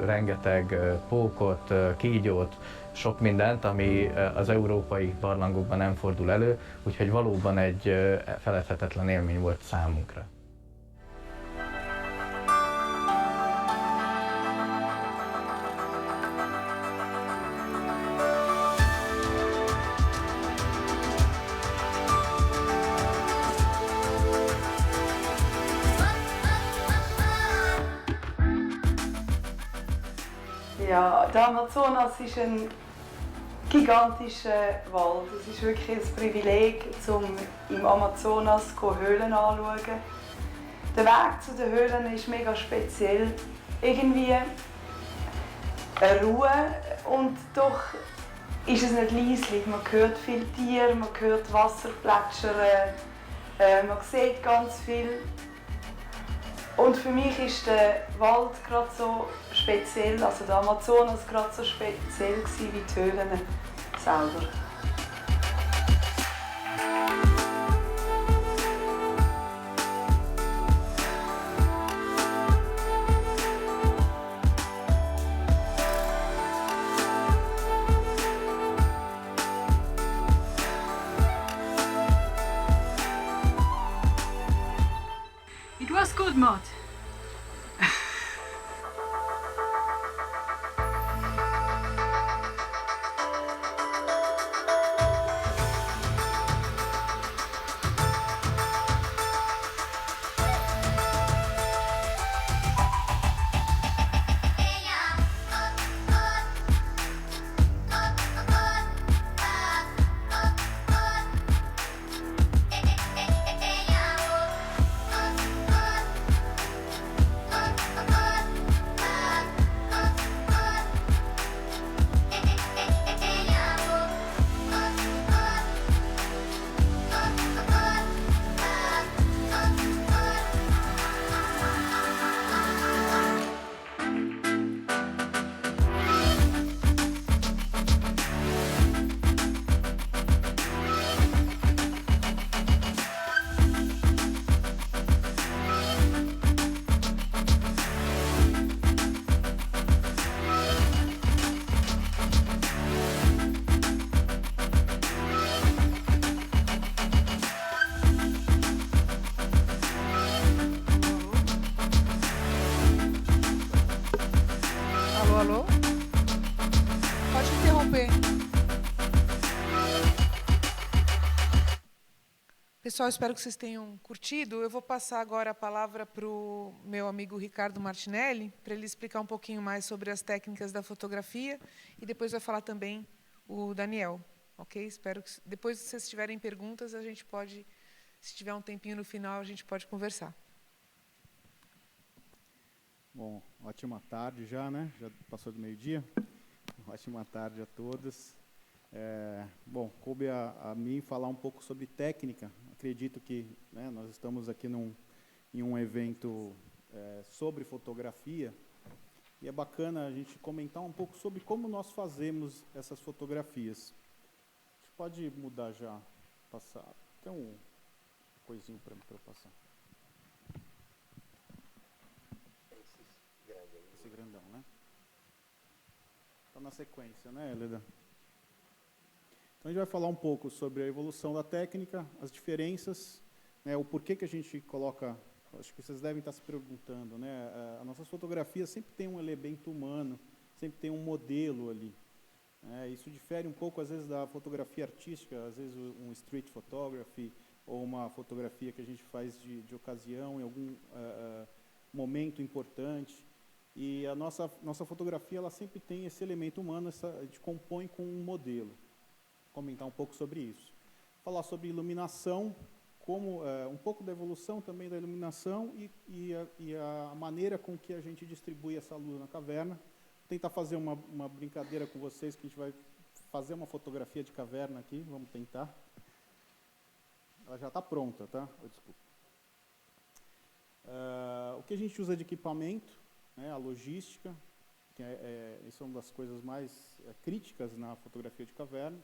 rengeteg pókot, kígyót, sok mindent, ami az európai barlangokban nem fordul elő, úgyhogy valóban egy feledhetetlen élmény volt számunkra. Ja, der Amazonas ist ein gigantischer Wald. Es ist wirklich ein Privileg, im Amazonas Höhlen anzuschauen. Der Weg zu den Höhlen ist mega speziell. Irgendwie eine Ruhe und doch ist es nicht leislich. Man hört viele Tiere, man hört Wasser plätschern, man sieht ganz viel. Und für mich ist der Wald gerade so speziell, also der Amazonas gerade so speziell wie die Höhlen selber. Alles gut, Maud. Alô, alô? Pode interromper. Pessoal, espero que vocês tenham curtido. Eu vou passar agora a palavra para o meu amigo Ricardo Martinelli, para ele explicar um pouquinho mais sobre as técnicas da fotografia, e depois vai falar também o Daniel, ok? Espero que depois, se vocês tiverem perguntas, a gente pode, se tiver um tempinho no final, a gente pode conversar. Bom, ótima tarde já, né? Já passou do meio-dia. Ótima tarde a todos. Bom, coube a mim falar um pouco sobre técnica. Acredito que, né, nós estamos aqui em um evento sobre fotografia, e é bacana a gente comentar um pouco sobre como nós fazemos essas fotografias. A gente pode mudar já, passar. Tem um coisinho para eu passar. Esse grandão, né? Está na sequência, né, Helena? Então, a gente vai falar um pouco sobre a evolução da técnica, as diferenças, né, o porquê que a gente coloca. Acho que vocês devem estar se perguntando, né? As nossas fotografias sempre tem um elemento humano, sempre tem um modelo ali. Isso difere um pouco, às vezes, da fotografia artística, às vezes um street photography, ou uma fotografia que a gente faz de ocasião, em algum momento importante. E a nossa fotografia, ela sempre tem esse elemento humano, a gente compõe com um modelo. Vou comentar um pouco sobre isso. Falar sobre iluminação, como um pouco da evolução também da iluminação e a maneira com que a gente distribui essa luz na caverna. Vou tentar fazer uma brincadeira com vocês, que a gente vai fazer uma fotografia de caverna aqui, vamos tentar. Ela já está pronta, tá? Desculpa. O que a gente usa de equipamento, né, a logística, que isso é uma das coisas mais críticas na fotografia de caverna.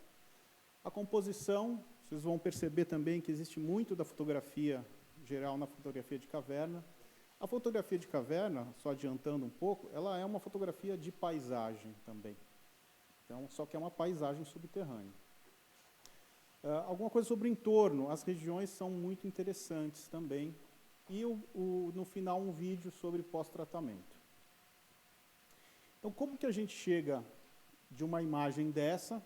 A composição, vocês vão perceber também que existe muito da fotografia geral na fotografia de caverna. A fotografia de caverna, só adiantando um pouco, ela é uma fotografia de paisagem também. Então, só que é uma paisagem subterrânea. Alguma coisa sobre o entorno, as regiões são muito interessantes também. E no final um vídeo sobre pós-tratamento. Então, como que a gente chega de uma imagem dessa,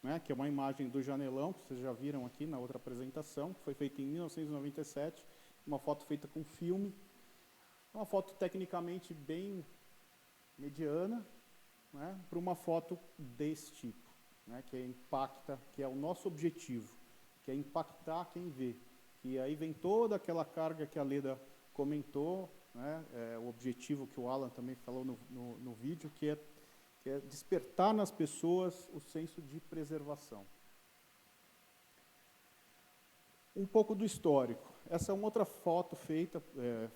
né, que é uma imagem do janelão, que vocês já viram aqui na outra apresentação, que foi feita em 1997, uma foto feita com filme, uma foto tecnicamente bem mediana, né, para uma foto desse tipo, né, que impacta, que é o nosso objetivo, que é impactar quem vê. E aí vem toda aquela carga que a Leda comentou, né, o objetivo que o Alan também falou no vídeo, que é despertar nas pessoas o senso de preservação. Um pouco do histórico. Essa é uma outra foto feita,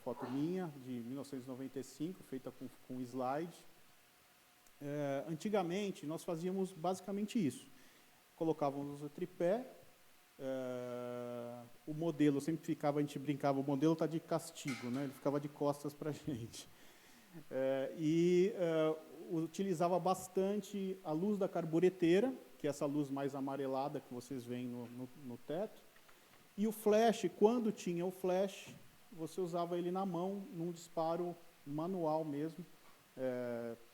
foto minha, de 1995, feita com slide. Antigamente, nós fazíamos basicamente isso. Colocávamos o tripé, o modelo sempre ficava, a gente brincava, o modelo está de castigo, né? Ele ficava de costas para a gente. Utilizava bastante a luz da carbureteira, que é essa luz mais amarelada que vocês veem no teto, e o flash, quando tinha o flash, você usava ele na mão, num disparo manual mesmo,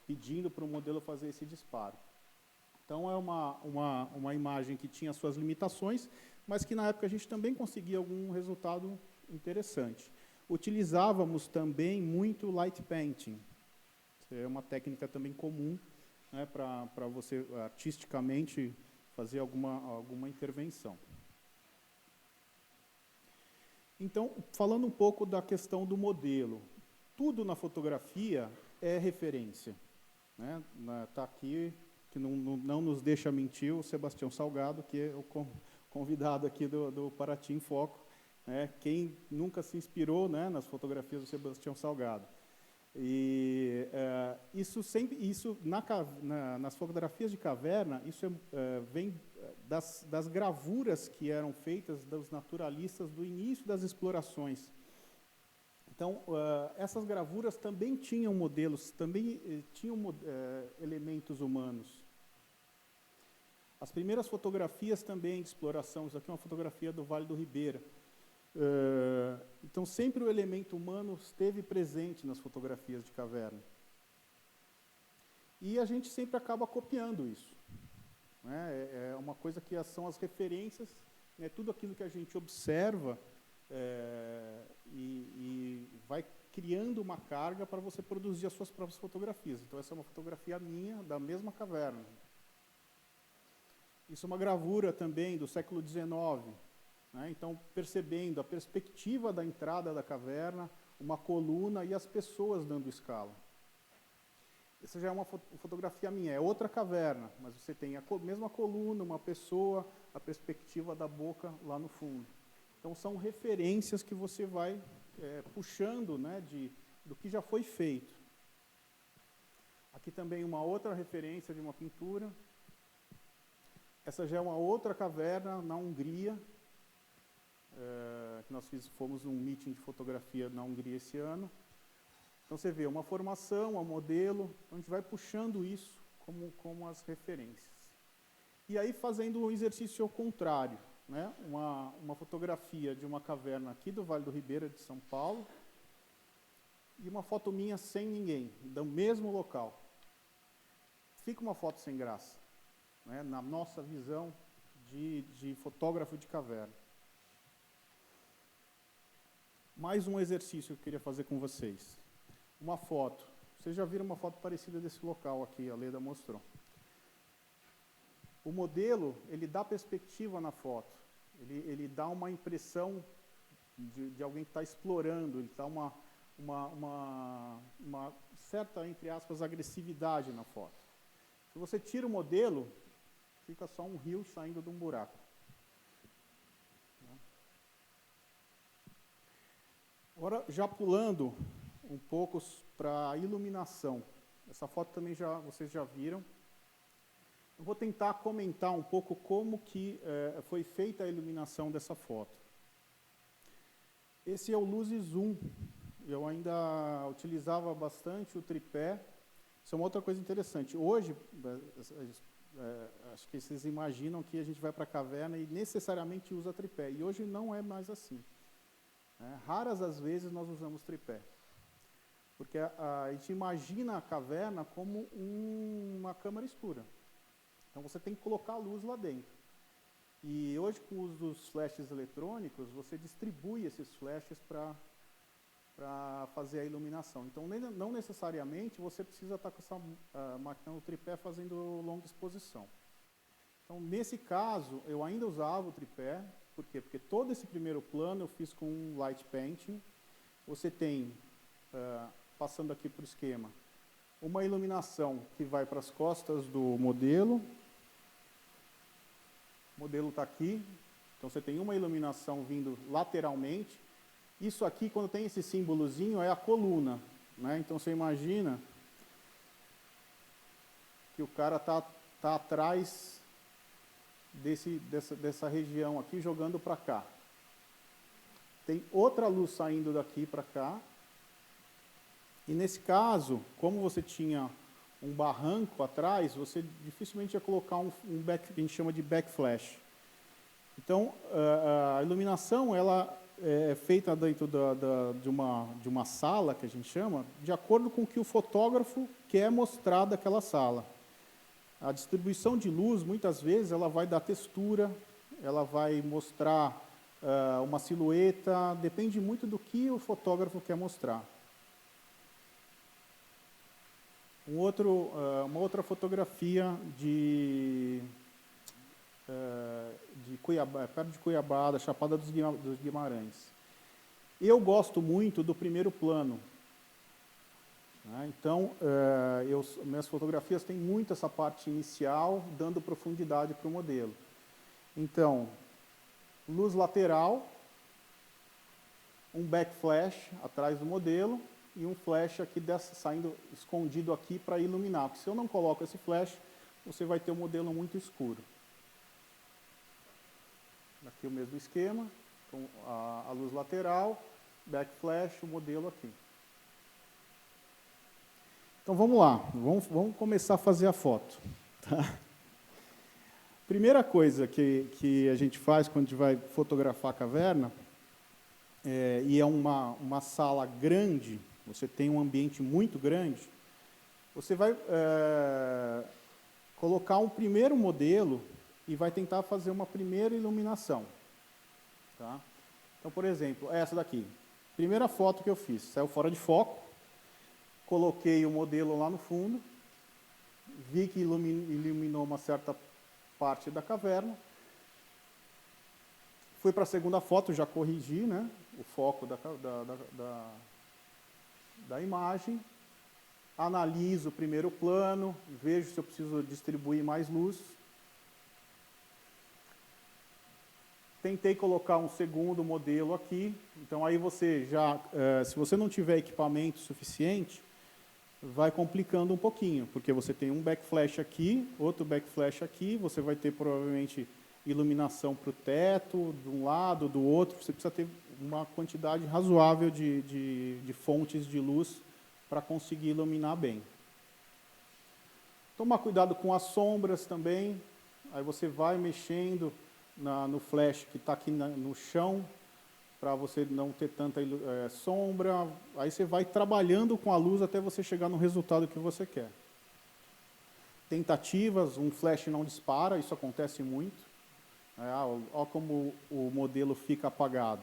pedindo para o modelo fazer esse disparo. Então, é uma imagem que tinha suas limitações, mas que, na época, a gente também conseguia algum resultado interessante. Utilizávamos também muito light painting. É uma técnica também comum, né, para você, artisticamente, fazer alguma intervenção. Então, falando um pouco da questão do modelo, tudo na fotografia é referência. Né? Tá aqui, que não nos deixa mentir, o Sebastião Salgado, que é o convidado aqui do Paraty em Foco. Né? Quem nunca se inspirou, né, nas fotografias do Sebastião Salgado? E nas fotografias de caverna, isso vem das gravuras que eram feitas dos naturalistas do início das explorações. Então, essas gravuras também tinham modelos, também tinham elementos humanos. As primeiras fotografias também de exploração, isso aqui é uma fotografia do Vale do Ribeira. Então, sempre o elemento humano esteve presente nas fotografias de caverna. E a gente sempre acaba copiando isso. Né? É uma coisa que são as referências, né? Tudo aquilo que a gente observa e vai criando uma carga para você produzir as suas próprias fotografias. Então, essa é uma fotografia minha, da mesma caverna. Isso é uma gravura também do século XIX. Né? Então, percebendo a perspectiva da entrada da caverna, uma coluna e as pessoas dando escala. Essa já é uma fotografia minha, é outra caverna, mas você tem a mesma coluna, uma pessoa, a perspectiva da boca lá no fundo. Então, são referências que você vai puxando, né, do que já foi feito. Aqui também uma outra referência de uma pintura. Essa já é uma outra caverna na Hungria, que nós fomos num meeting de fotografia na Hungria esse ano. Então, você vê uma formação, um modelo, a gente vai puxando isso como as referências. E aí, fazendo um exercício ao contrário, né? Uma fotografia de uma caverna aqui do Vale do Ribeira, de São Paulo, e uma foto minha sem ninguém, do mesmo local. Fica uma foto sem graça, né? Na nossa visão de fotógrafo de caverna. Mais um exercício que eu queria fazer com vocês. Uma foto. Vocês já viram uma foto parecida desse local aqui, a Leda mostrou. O modelo, ele dá perspectiva na foto. Ele dá uma impressão de alguém que está explorando, ele dá uma certa, entre aspas, agressividade na foto. Se você tira o modelo, fica só um rio saindo de um buraco. Agora, já pulando um pouco para a iluminação. Essa foto também vocês já viram. Eu vou tentar comentar um pouco como que foi feita a iluminação dessa foto. Esse é o Luz Zoom. Eu ainda utilizava bastante o tripé. Isso é uma outra coisa interessante. Hoje, acho que vocês imaginam que a gente vai para a caverna e necessariamente usa tripé. E hoje não é mais assim. Raras as vezes nós usamos tripé. Porque a gente imagina a caverna como uma câmara escura. Então, você tem que colocar a luz lá dentro. E hoje, com o uso dos flashes eletrônicos, você distribui esses flashes para fazer a iluminação. Então, não necessariamente você precisa estar com essa máquina no tripé fazendo longa exposição. Então, nesse caso, eu ainda usava o tripé. Por quê? Porque todo esse primeiro plano eu fiz com light painting. Você tem, passando aqui para o esquema, uma iluminação que vai para as costas do modelo. O modelo está aqui. Então, você tem uma iluminação vindo lateralmente. Isso aqui, quando tem esse símbolozinho, é a coluna. Né? Então, você imagina que o cara está atrás dessa região aqui, jogando para cá. Tem outra luz saindo daqui para cá. E nesse caso, como você tinha um barranco atrás, você dificilmente ia colocar que a gente chama de backflash. Então, a iluminação, ela é feita dentro de uma sala, que a gente chama, de acordo com o que o fotógrafo quer mostrar daquela sala. A distribuição de luz, muitas vezes, ela vai dar textura, ela vai mostrar uma silhueta, depende muito do que o fotógrafo quer mostrar. Uma outra fotografia de Cuiabá, perto de Cuiabá, da Chapada dos Guimarães. Eu gosto muito do primeiro plano. Né? Então, minhas fotografias têm muito essa parte inicial, dando profundidade para o modelo. Então, luz lateral, um backflash atrás do modelo e um flash aqui saindo escondido aqui para iluminar. Porque se eu não coloco esse flash, você vai ter um modelo muito escuro. Aqui o mesmo esquema, então, a luz lateral, backflash, o modelo aqui. Então vamos lá, vamos começar a fazer a foto. Tá? Primeira coisa que a gente faz quando a gente vai fotografar a caverna, e é uma sala grande, você tem um ambiente muito grande, você vai colocar um primeiro modelo e vai tentar fazer uma primeira iluminação. Tá? Então, por exemplo, essa daqui. Primeira foto que eu fiz, saiu fora de foco, coloquei o modelo lá no fundo, vi que iluminou uma certa parte da caverna. Fui para a segunda foto, já corrigi, né, o foco da imagem. Analiso o primeiro plano, vejo se eu preciso distribuir mais luz. Tentei colocar um segundo modelo aqui. Então, aí você já, se você não tiver equipamento suficiente, vai complicando um pouquinho, porque você tem um backflash aqui, outro backflash aqui, você vai ter provavelmente iluminação para o teto, de um lado, do outro, você precisa ter uma quantidade razoável de fontes de luz para conseguir iluminar bem. Tomar cuidado com as sombras também, aí você vai mexendo no flash que está aqui no chão, para você não ter tanta sombra. Aí você vai trabalhando com a luz até você chegar no resultado que você quer. Tentativas, um flash não dispara, isso acontece muito. Olha como o modelo fica apagado.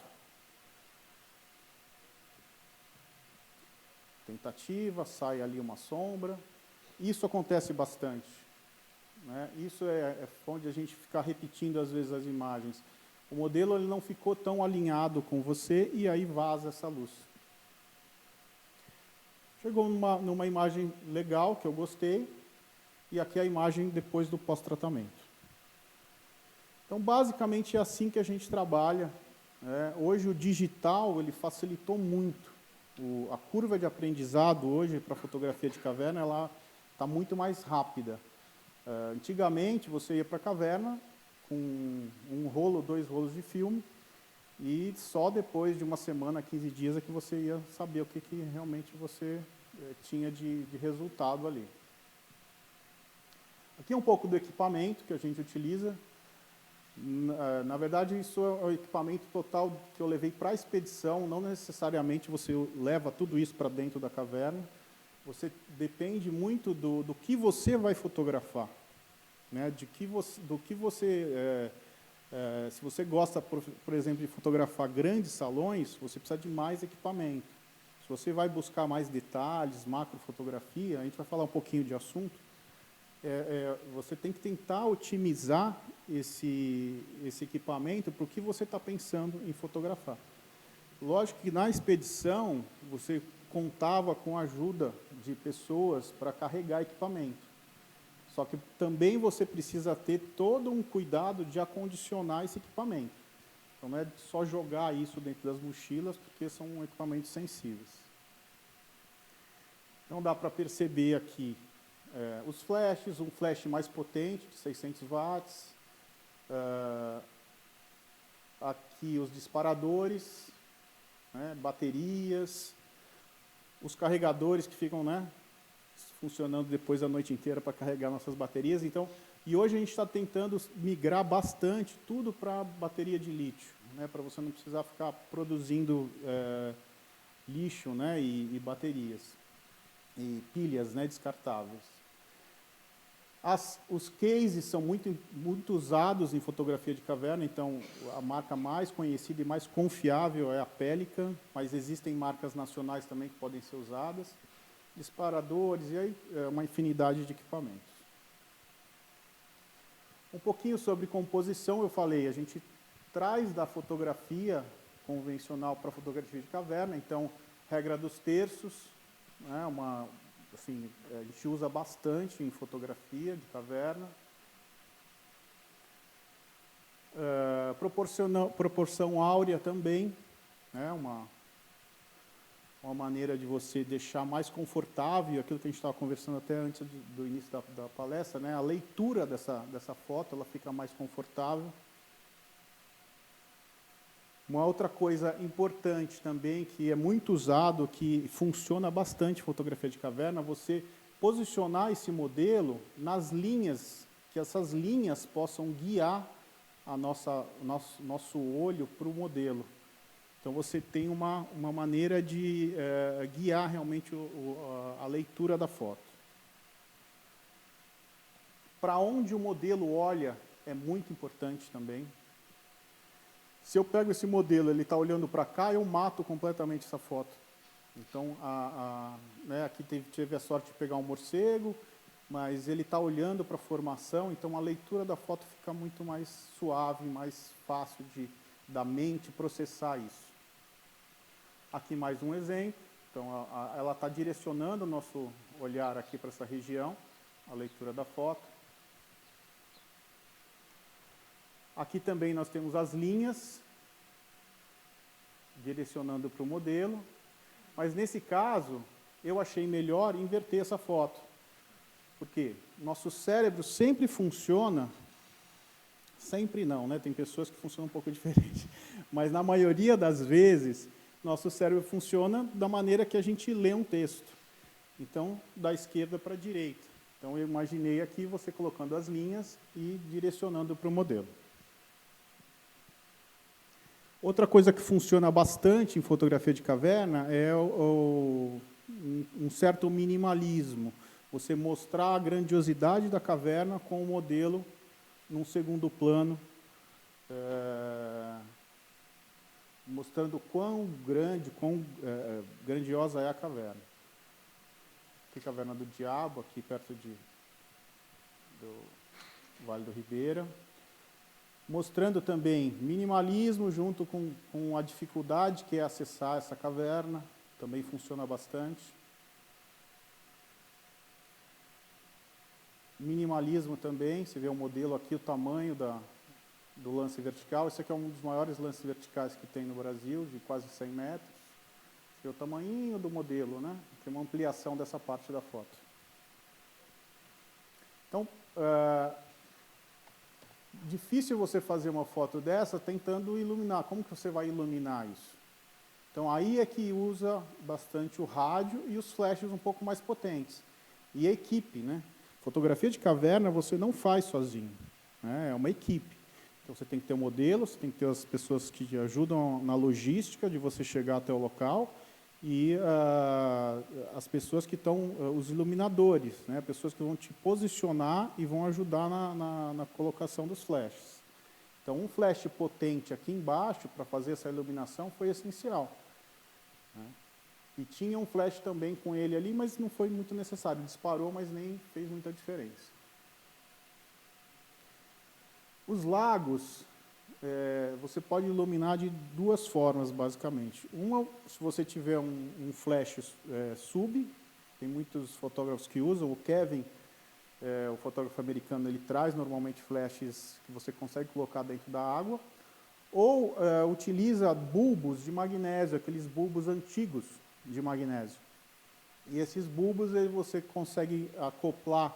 Tentativa, sai ali uma sombra. Isso acontece bastante. Né? Isso é onde a gente fica repetindo às vezes as imagens. O modelo ele não ficou tão alinhado com você e aí vaza essa luz. Chegou numa imagem legal, que eu gostei, e aqui é a imagem depois do pós-tratamento. Então, basicamente, é assim que a gente trabalha. Hoje, o digital ele facilitou muito. A curva de aprendizado hoje para fotografia de caverna ela está muito mais rápida. Antigamente, você ia para a caverna com um rolo, 2 rolos de filme, e só depois de uma semana, 15 dias, é que você ia saber o que realmente você tinha de resultado ali. Aqui é um pouco do equipamento que a gente utiliza. Na verdade, isso é o equipamento total que eu levei para a expedição, não necessariamente você leva tudo isso para dentro da caverna. Você depende muito do que você vai fotografar. Né, se você gosta, por exemplo, de fotografar grandes salões, você precisa de mais equipamento. Se você vai buscar mais detalhes, macrofotografia, a gente vai falar um pouquinho de assunto, você tem que tentar otimizar esse equipamento para o que você está pensando em fotografar. Lógico que na expedição, você contava com a ajuda de pessoas para carregar equipamento. Só que também você precisa ter todo um cuidado de acondicionar esse equipamento. Então, não é só jogar isso dentro das mochilas, porque são equipamentos sensíveis. Então, dá para perceber aqui os flashes, um flash mais potente, de 600 watts. Aqui os disparadores, né, baterias, os carregadores que ficam, né, funcionando depois a noite inteira para carregar nossas baterias. Então, e hoje a gente está tentando migrar bastante tudo para bateria de lítio. né, para você não precisar ficar produzindo lixo, né, e baterias e pilhas, né, descartáveis. Os cases são muito usados em fotografia de caverna, então a marca mais conhecida e mais confiável é a Pelican, mas existem marcas nacionais também que podem ser usadas, disparadores e aí uma infinidade de equipamentos. Um pouquinho sobre composição, eu falei, a gente traz da fotografia convencional para a fotografia de caverna, então regra dos terços, né, assim, a gente usa bastante em fotografia de caverna. Proporção áurea também, né, uma maneira de você deixar mais confortável, aquilo que a gente estava conversando até antes do início da palestra, né, a leitura dessa foto, ela fica mais confortável. Uma outra coisa importante também, que é muito usado, que funciona bastante em fotografia de caverna, você posicionar esse modelo nas linhas, que essas linhas possam guiar nosso olho para o modelo. Então, você tem uma maneira de guiar realmente a leitura da foto. Para onde o modelo olha é muito importante também. Se eu pego esse modelo, ele está olhando para cá, eu mato completamente essa foto. Então, né, aqui teve a sorte de pegar um morcego, mas ele está olhando para a formação, então a leitura da foto fica muito mais suave, mais fácil da mente processar isso. Aqui mais um exemplo. Então, ela está direcionando o nosso olhar aqui para essa região, a leitura da foto. Aqui também nós temos as linhas, direcionando para o modelo. Mas, nesse caso, eu achei melhor inverter essa foto. Por quê? Nosso cérebro sempre funciona... Sempre não, né? Tem pessoas que funcionam um pouco diferente. Mas, na maioria das vezes, nosso cérebro funciona da maneira que a gente lê um texto. Então, da esquerda para a direita. Então, eu imaginei aqui você colocando as linhas e direcionando para o modelo. Outra coisa que funciona bastante em fotografia de caverna é um certo minimalismo. Você mostrar a grandiosidade da caverna com o modelo num segundo plano, mostrando quão grandiosa é a caverna. Aqui a Caverna do Diabo, aqui perto do Vale do Ribeira. Mostrando também minimalismo junto com a dificuldade que é acessar essa caverna, também funciona bastante. Minimalismo também, você vê o modelo aqui, o tamanho do lance vertical. Esse aqui é um dos maiores lances verticais que tem no Brasil, de quase 100 metros. Esse é o tamanhinho do modelo, né? Tem uma ampliação dessa parte da foto. Então, difícil você fazer uma foto dessa tentando iluminar. Como que você vai iluminar isso? Então, aí é que usa bastante o rádio e os flashes um pouco mais potentes. E a equipe, né? Fotografia de caverna você não faz sozinho, né? É uma equipe. Então, você tem que ter o modelo, você tem que ter as pessoas que te ajudam na logística de você chegar até o local e as pessoas que estão, os iluminadores, né? Pessoas que vão te posicionar e vão ajudar na colocação dos flashes. Então, um flash potente aqui embaixo para fazer essa iluminação foi essencial, né? E tinha um flash também com ele ali, mas não foi muito necessário. Disparou, mas nem fez muita diferença. Os lagos, você pode iluminar de duas formas, basicamente. Uma, se você tiver um flash sub, tem muitos fotógrafos que usam. O Kevin, o fotógrafo americano, ele traz normalmente flashes que você consegue colocar dentro da água. Ou utiliza bulbos de magnésio, aqueles bulbos antigos de magnésio. E esses bulbos você consegue acoplar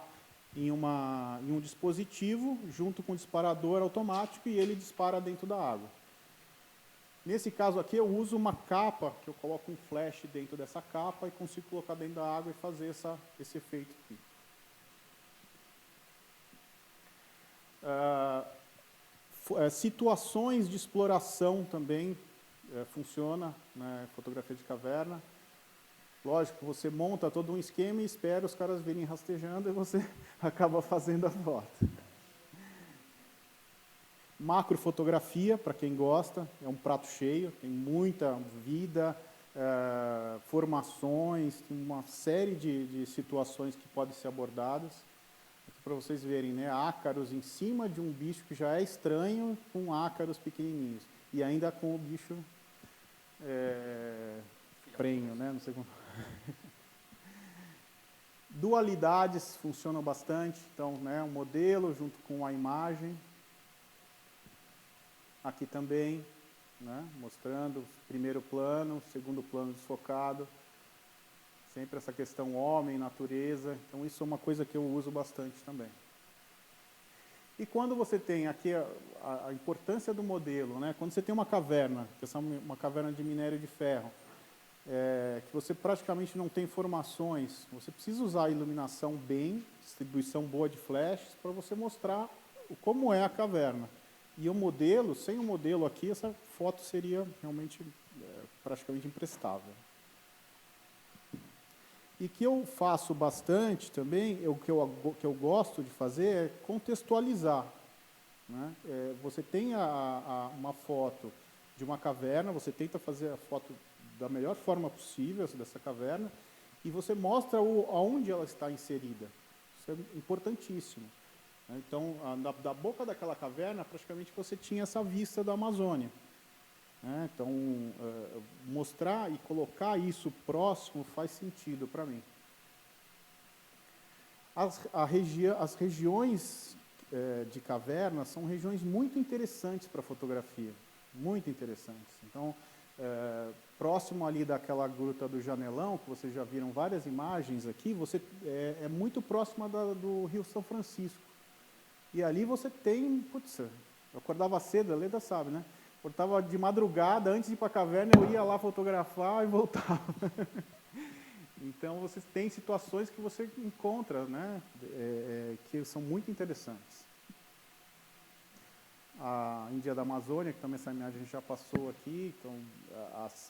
em um dispositivo junto com um disparador automático e ele dispara dentro da água. Nesse caso aqui eu uso uma capa, que eu coloco um flash dentro dessa capa e consigo colocar dentro da água e fazer esse efeito aqui. Situações de exploração também funciona, né, fotografia de caverna. Lógico, você monta todo um esquema e espera os caras virem rastejando e você acaba fazendo a foto. Macrofotografia, para quem gosta, é um prato cheio, tem muita vida, formações, tem uma série de situações que podem ser abordadas. Para vocês verem, né, ácaros em cima de um bicho que já é estranho, com ácaros pequenininhos. E ainda com o bicho prenho, né? Não sei como. Dualidades funcionam bastante. Então, né, um modelo junto com a imagem. Aqui também, né, mostrando primeiro plano, segundo plano desfocado. Sempre essa questão homem, natureza. Então, isso é uma coisa que eu uso bastante também. E quando você tem aqui a importância do modelo, né? Quando você tem uma caverna, que é uma caverna de minério de ferro, que você praticamente não tem formações, você precisa usar a iluminação bem, distribuição boa de flashes, para você mostrar como é a caverna. E o modelo, sem o modelo aqui, essa foto seria realmente praticamente imprestável. E que eu faço bastante também, o que eu gosto de fazer é contextualizar. Né? Você tem uma foto de uma caverna, você tenta fazer a foto da melhor forma possível dessa caverna, e você mostra aonde ela está inserida. Isso é importantíssimo. Então, da boca daquela caverna, praticamente você tinha essa vista da Amazônia. Então, mostrar e colocar isso próximo faz sentido para mim. As regiões de caverna são regiões muito interessantes para a fotografia, muito interessantes. Então, próximo ali daquela gruta do Janelão, que vocês já viram várias imagens aqui, é muito próxima do Rio São Francisco. E ali você tem, putz, eu acordava cedo, a Leda sabe, né? Eu estava de madrugada, antes de ir para a caverna, eu ia lá fotografar e voltava. Então, você tem situações que você encontra, né, que são muito interessantes. A Índia da Amazônia, que também essa imagem a gente já passou aqui, então,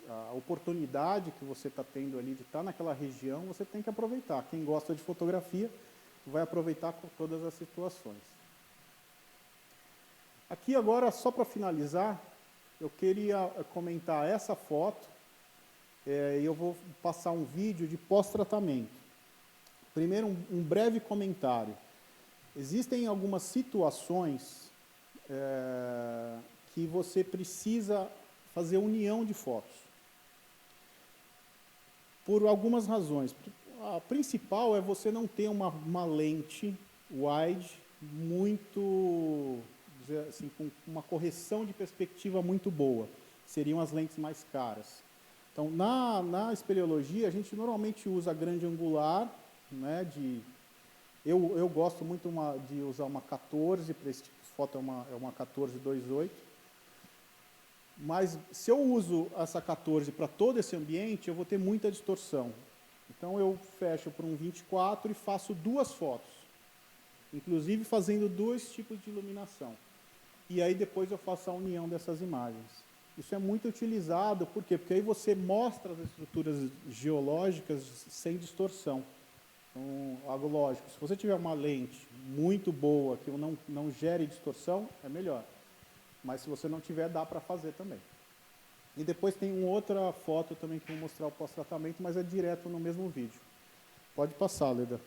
a oportunidade que você está tendo ali de estar naquela região, você tem que aproveitar. Quem gosta de fotografia vai aproveitar com todas as situações. Aqui agora, só para finalizar, eu queria comentar essa foto, e eu vou passar um vídeo de pós-tratamento. Primeiro, um breve comentário. Existem algumas situações que você precisa fazer união de fotos. Por algumas razões. A principal é você não ter uma lente wide muito, assim, com uma correção de perspectiva muito boa. Seriam as lentes mais caras. Então, na espeleologia, a gente normalmente usa grande angular, né, eu gosto muito de usar uma 14, para esse tipo de foto é uma 14-2.8. Mas, se eu uso essa 14 para todo esse ambiente, eu vou ter muita distorção. Então, eu fecho para um 24 e faço duas fotos, inclusive fazendo dois tipos de iluminação. E aí, depois, eu faço a união dessas imagens. Isso é muito utilizado, por quê? Porque aí você mostra as estruturas geológicas sem distorção. Então, algo lógico, se você tiver uma lente muito boa, que não gere distorção, é melhor. Mas se você não tiver, dá para fazer também. E depois tem uma outra foto também que eu vou mostrar o pós-tratamento, mas é direto no mesmo vídeo. Pode passar, Leda.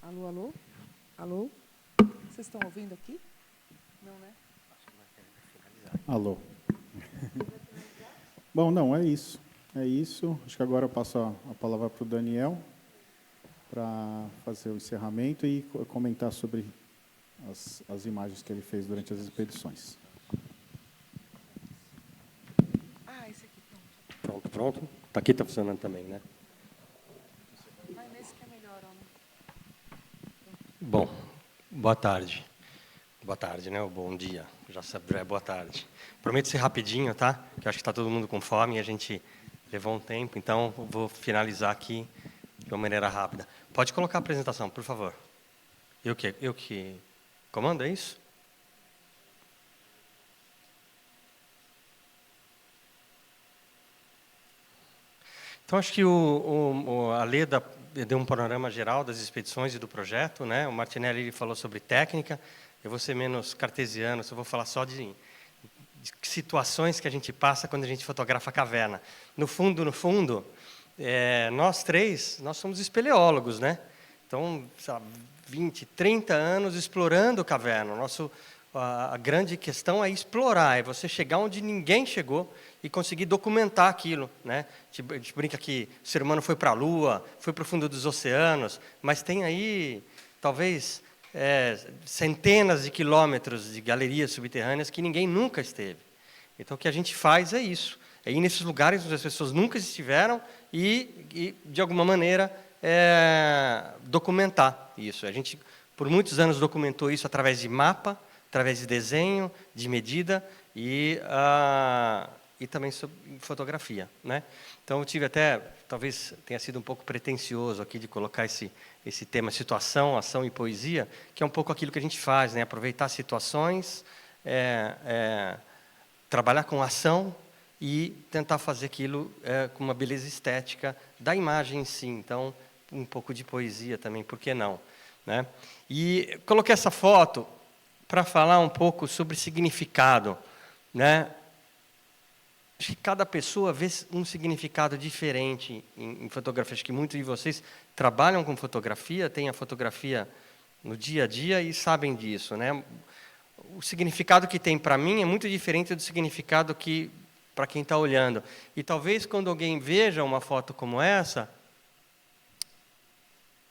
Alô, alô? Alô? Vocês estão ouvindo aqui? Não, né? Alô. Bom, não, é isso. É isso. Acho que agora eu passo a palavra para o Daniel para fazer o encerramento e comentar sobre as imagens que ele fez durante as expedições. Ah, esse aqui, pronto. Pronto. Tá aqui, tá funcionando também, né? Vai nesse que é melhor, ó. Bom, boa tarde. Boa tarde, né? Ou bom dia. Já é boa tarde. Prometo ser rapidinho, tá? Que eu acho que está todo mundo com fome e a gente levou um tempo, então vou finalizar aqui de uma maneira rápida. Pode colocar a apresentação, por favor. Eu que comando, é isso? Então, acho que a Leda deu um panorama geral das expedições e do projeto, né? O Martinelli falou sobre técnica. Eu vou ser menos cartesiano, só vou falar só de situações que a gente passa quando a gente fotografa a caverna. No fundo, nós três, nós somos espeleólogos, né? Então, 20, 30 anos explorando a caverna. A grande questão é explorar, é você chegar onde ninguém chegou e conseguir documentar aquilo, né? A gente brinca que o ser humano foi para a Lua, foi para o fundo dos oceanos, mas tem aí, talvez, centenas de quilômetros de galerias subterrâneas que ninguém nunca esteve. Então, o que a gente faz é isso, é ir nesses lugares onde as pessoas nunca estiveram e de alguma maneira, documentar isso. A gente, por muitos anos, documentou isso através de mapa, através de desenho, de medida e também fotografia, né? Então, eu tive até, talvez tenha sido um pouco pretensioso aqui de colocar esse tema situação, ação e poesia, que é um pouco aquilo que a gente faz, né? Aproveitar situações, trabalhar com ação e tentar fazer aquilo com uma beleza estética da imagem em si. Então, um pouco de poesia também, por que não? Né? E coloquei essa foto para falar um pouco sobre significado, né? Acho que cada pessoa vê um significado diferente em fotografia. Acho que muitos de vocês trabalham com fotografia, têm a fotografia no dia a dia e sabem disso, né? O significado que tem para mim é muito diferente do significado que para quem está olhando. E talvez quando alguém veja uma foto como essa,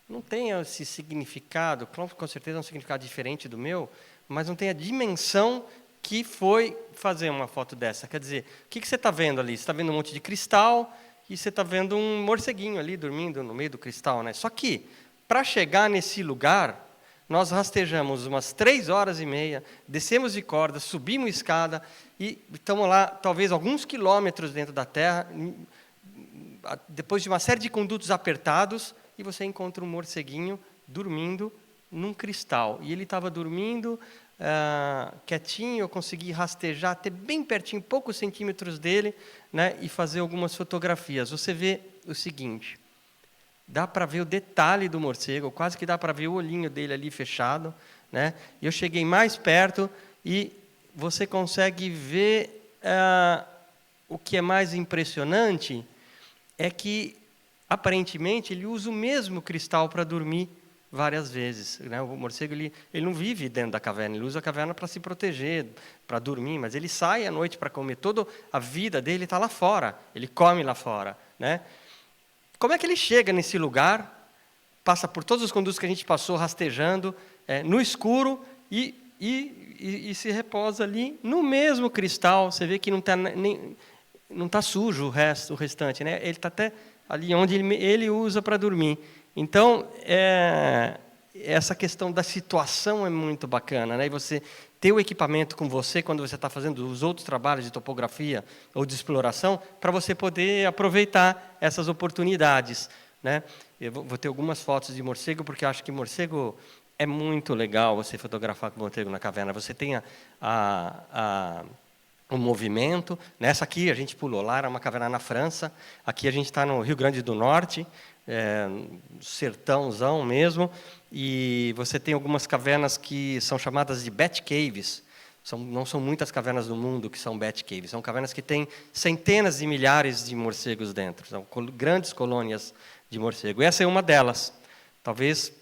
não tenha esse significado, com certeza é um significado diferente do meu, mas não tem a dimensão que foi fazer uma foto dessa. Quer dizer, o que você está vendo ali? Você está vendo um monte de cristal e você está vendo um morceguinho ali dormindo no meio do cristal, né? Só que, para chegar nesse lugar, nós rastejamos umas 3 horas e meia, descemos de corda, subimos escada e estamos lá, talvez, alguns quilômetros dentro da terra, depois de uma série de condutos apertados, e você encontra um morceguinho dormindo num cristal. E ele estava dormindo quietinho, eu consegui rastejar até bem pertinho, poucos centímetros dele, né, e fazer algumas fotografias. Você vê o seguinte, dá para ver o detalhe do morcego, quase que dá para ver o olhinho dele ali fechado, né? E eu cheguei mais perto e você consegue ver o que é mais impressionante é que, aparentemente, ele usa o mesmo cristal para dormir várias vezes, né? O morcego ele não vive dentro da caverna, ele usa a caverna para se proteger, para dormir, mas ele sai à noite para comer. Toda a vida dele está lá fora, ele come lá fora, né? Como é que ele chega nesse lugar, passa por todos os condutos que a gente passou rastejando, no escuro e se reposa ali no mesmo cristal? Você vê que não está sujo o restante, né? Ele está até ali onde ele usa para dormir. Então, essa questão da situação é muito bacana, né? E você ter o equipamento com você quando você está fazendo os outros trabalhos de topografia ou de exploração, para você poder aproveitar essas oportunidades, né? Eu vou ter algumas fotos de morcego, porque eu acho que morcego é muito legal você fotografar com morcego na caverna. Você tem o movimento. Nessa aqui a gente pulou lá, era uma caverna na França. Aqui a gente está no Rio Grande do Norte, sertãozão mesmo, e você tem algumas cavernas que são chamadas de bat caves. Não são muitas cavernas do mundo que são bat caves, são cavernas que têm centenas de milhares de morcegos dentro, são grandes colônias de morcego. E essa é uma delas. Talvez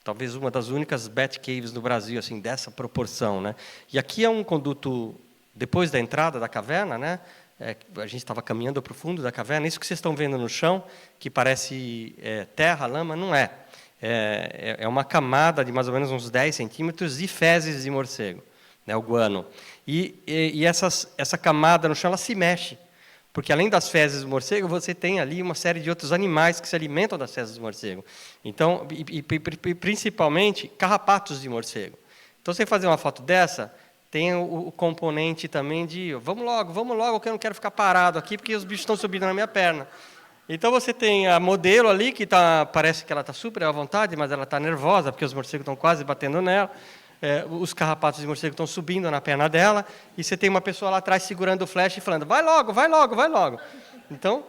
talvez uma das únicas Batcaves no Brasil, assim, dessa proporção, né? E aqui é um conduto, depois da entrada da caverna, né? A gente estava caminhando para o fundo da caverna, isso que vocês estão vendo no chão, que parece terra, lama, não é. É uma camada de mais ou menos uns 10 centímetros de fezes de morcego, né, o guano. E essa camada no chão ela se mexe, porque além das fezes do morcego, você tem ali uma série de outros animais que se alimentam das fezes do morcego. Então, principalmente carrapatos de morcego. Então, você fazer uma foto dessa, tem o componente também de vamos logo, que eu não quero ficar parado aqui, porque os bichos estão subindo na minha perna. Então, você tem a modelo ali, que parece que ela está super à vontade, mas ela está nervosa, porque os morcegos estão quase batendo nela. Os carrapatos de morcego estão subindo na perna dela, e você tem uma pessoa lá atrás segurando o flash e falando, vai logo, vai logo, vai logo. Então,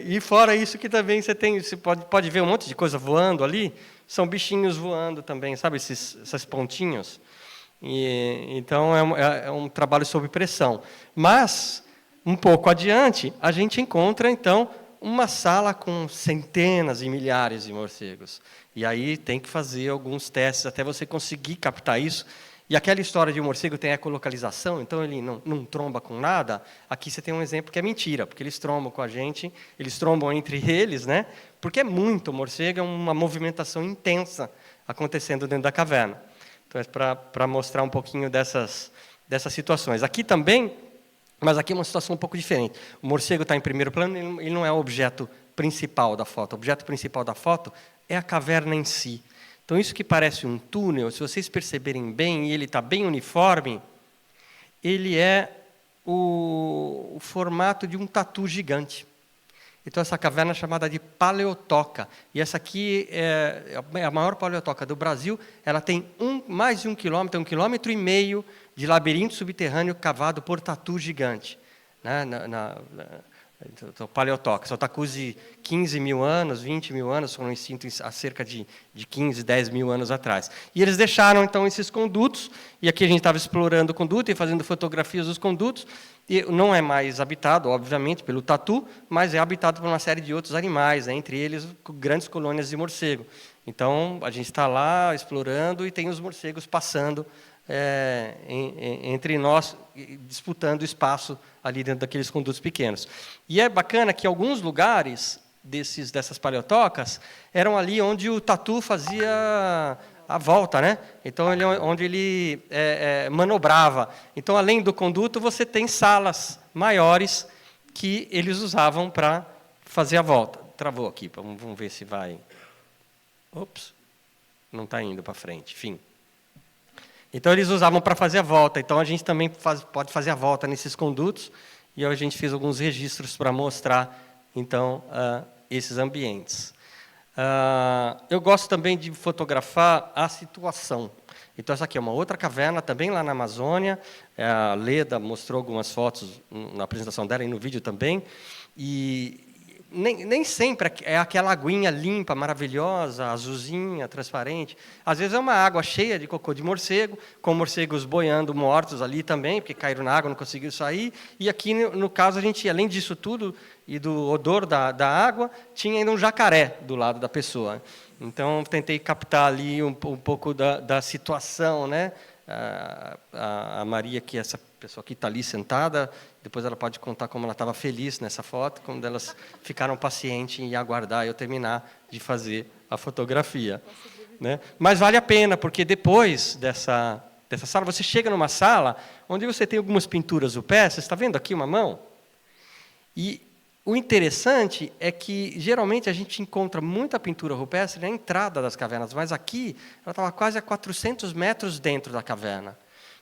e fora isso que também você pode ver um monte de coisa voando ali, são bichinhos voando também, sabe, esses pontinhos. Então, é um trabalho sob pressão. Mas, um pouco adiante, a gente encontra, então, uma sala com centenas e milhares de morcegos. E aí tem que fazer alguns testes até você conseguir captar isso. E aquela história de um morcego tem ecolocalização, então ele não tromba com nada. Aqui você tem um exemplo que é mentira, porque eles trombam com a gente, eles trombam entre eles, né? Porque é muito morcego, é uma movimentação intensa acontecendo dentro da caverna. Então, é para mostrar um pouquinho dessas situações. Aqui também, mas aqui é uma situação um pouco diferente. O morcego está em primeiro plano, ele não é o objeto principal da foto. O objeto principal da foto é a caverna em si. Então, isso que parece um túnel, se vocês perceberem bem, e ele está bem uniforme, ele é o formato de um tatu gigante. Então, essa caverna é chamada de paleotoca. E essa aqui é a maior paleotoca do Brasil. Ela tem mais de 1 quilômetro, 1,5 quilômetros de labirinto subterrâneo cavado por tatu gigante. Né? Paleotoca. São tatus de 15 mil anos, 20 mil anos, foram extintos há cerca de 15, 10 mil anos atrás. E eles deixaram, então, esses condutos, e aqui a gente estava explorando o conduto e fazendo fotografias dos condutos, e não é mais habitado, obviamente, pelo tatu, mas é habitado por uma série de outros animais, né, entre eles grandes colônias de morcego. Então, a gente está lá explorando e tem os morcegos passando entre nós, disputando espaço ali dentro daqueles condutos pequenos. E é bacana que alguns lugares dessas paleotocas eram ali onde o tatu fazia a volta, né? Então, onde ele manobrava. Então, além do conduto, você tem salas maiores que eles usavam para fazer a volta. Travou aqui, vamos ver se vai... Ops, não está indo para frente, enfim. Então, eles usavam para fazer a volta. Então, a gente também pode fazer a volta nesses condutos. E a gente fez alguns registros para mostrar, então, esses ambientes. Eu gosto também de fotografar a situação. Então, essa aqui é uma outra caverna, também lá na Amazônia. A Leda mostrou algumas fotos na apresentação dela e no vídeo também. E nem sempre é aquela aguinha limpa, maravilhosa, azulzinha, transparente. Às vezes é uma água cheia de cocô de morcego, com morcegos boiando mortos ali também, porque caíram na água, não conseguiram sair. E aqui, no caso, a gente, além disso tudo, e do odor da água, tinha ainda um jacaré do lado da pessoa. Então, tentei captar ali um pouco da situação, né? A Maria, que essa pessoa que está ali sentada, depois ela pode contar como ela estava feliz nessa foto, quando elas ficaram pacientes em aguardar eu terminar de fazer a fotografia. Né? Mas vale a pena, porque depois dessa sala, você chega numa sala onde você tem algumas pinturas rupestres. Você está vendo aqui uma mão? E o interessante é que, geralmente, a gente encontra muita pintura rupestre na entrada das cavernas, mas aqui ela estava quase a 400 metros dentro da caverna.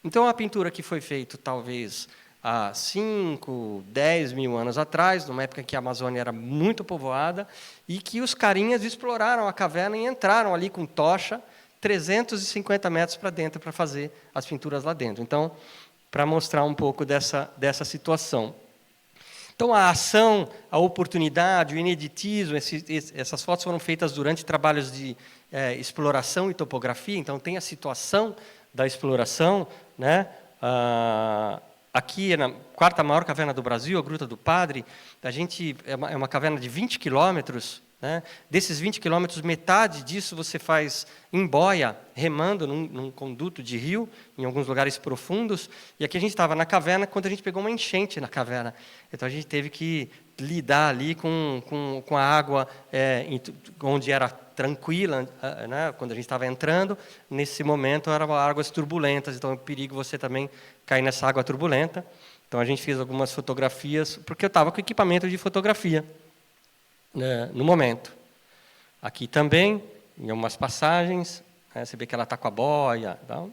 Então, a pintura que foi feita, talvez, há 5, 10 mil anos atrás, numa época em que a Amazônia era muito povoada, e que os carinhas exploraram a caverna e entraram ali com tocha, 350 metros para dentro, para fazer as pinturas lá dentro. Então, para mostrar um pouco dessa situação. Então, a ação, a oportunidade, o ineditismo, essas fotos foram feitas durante trabalhos de exploração e topografia, então tem a situação da exploração, né? Aqui, na quarta maior caverna do Brasil, a Gruta do Padre, é uma caverna de 20 quilômetros, né? Desses 20 quilômetros, metade disso você faz em boia, remando num conduto de rio, em alguns lugares profundos. E aqui a gente estava na caverna, quando a gente pegou uma enchente na caverna. Então a gente teve que lidar ali com a água onde era tranquila, né? Quando a gente estava entrando. Nesse momento eram águas turbulentas, então é um perigo você também cair nessa água turbulenta. Então a gente fez algumas fotografias, porque eu estava com equipamento de fotografia, né, no momento. Aqui também, em algumas passagens, né, você vê que ela está com a boia. Tá?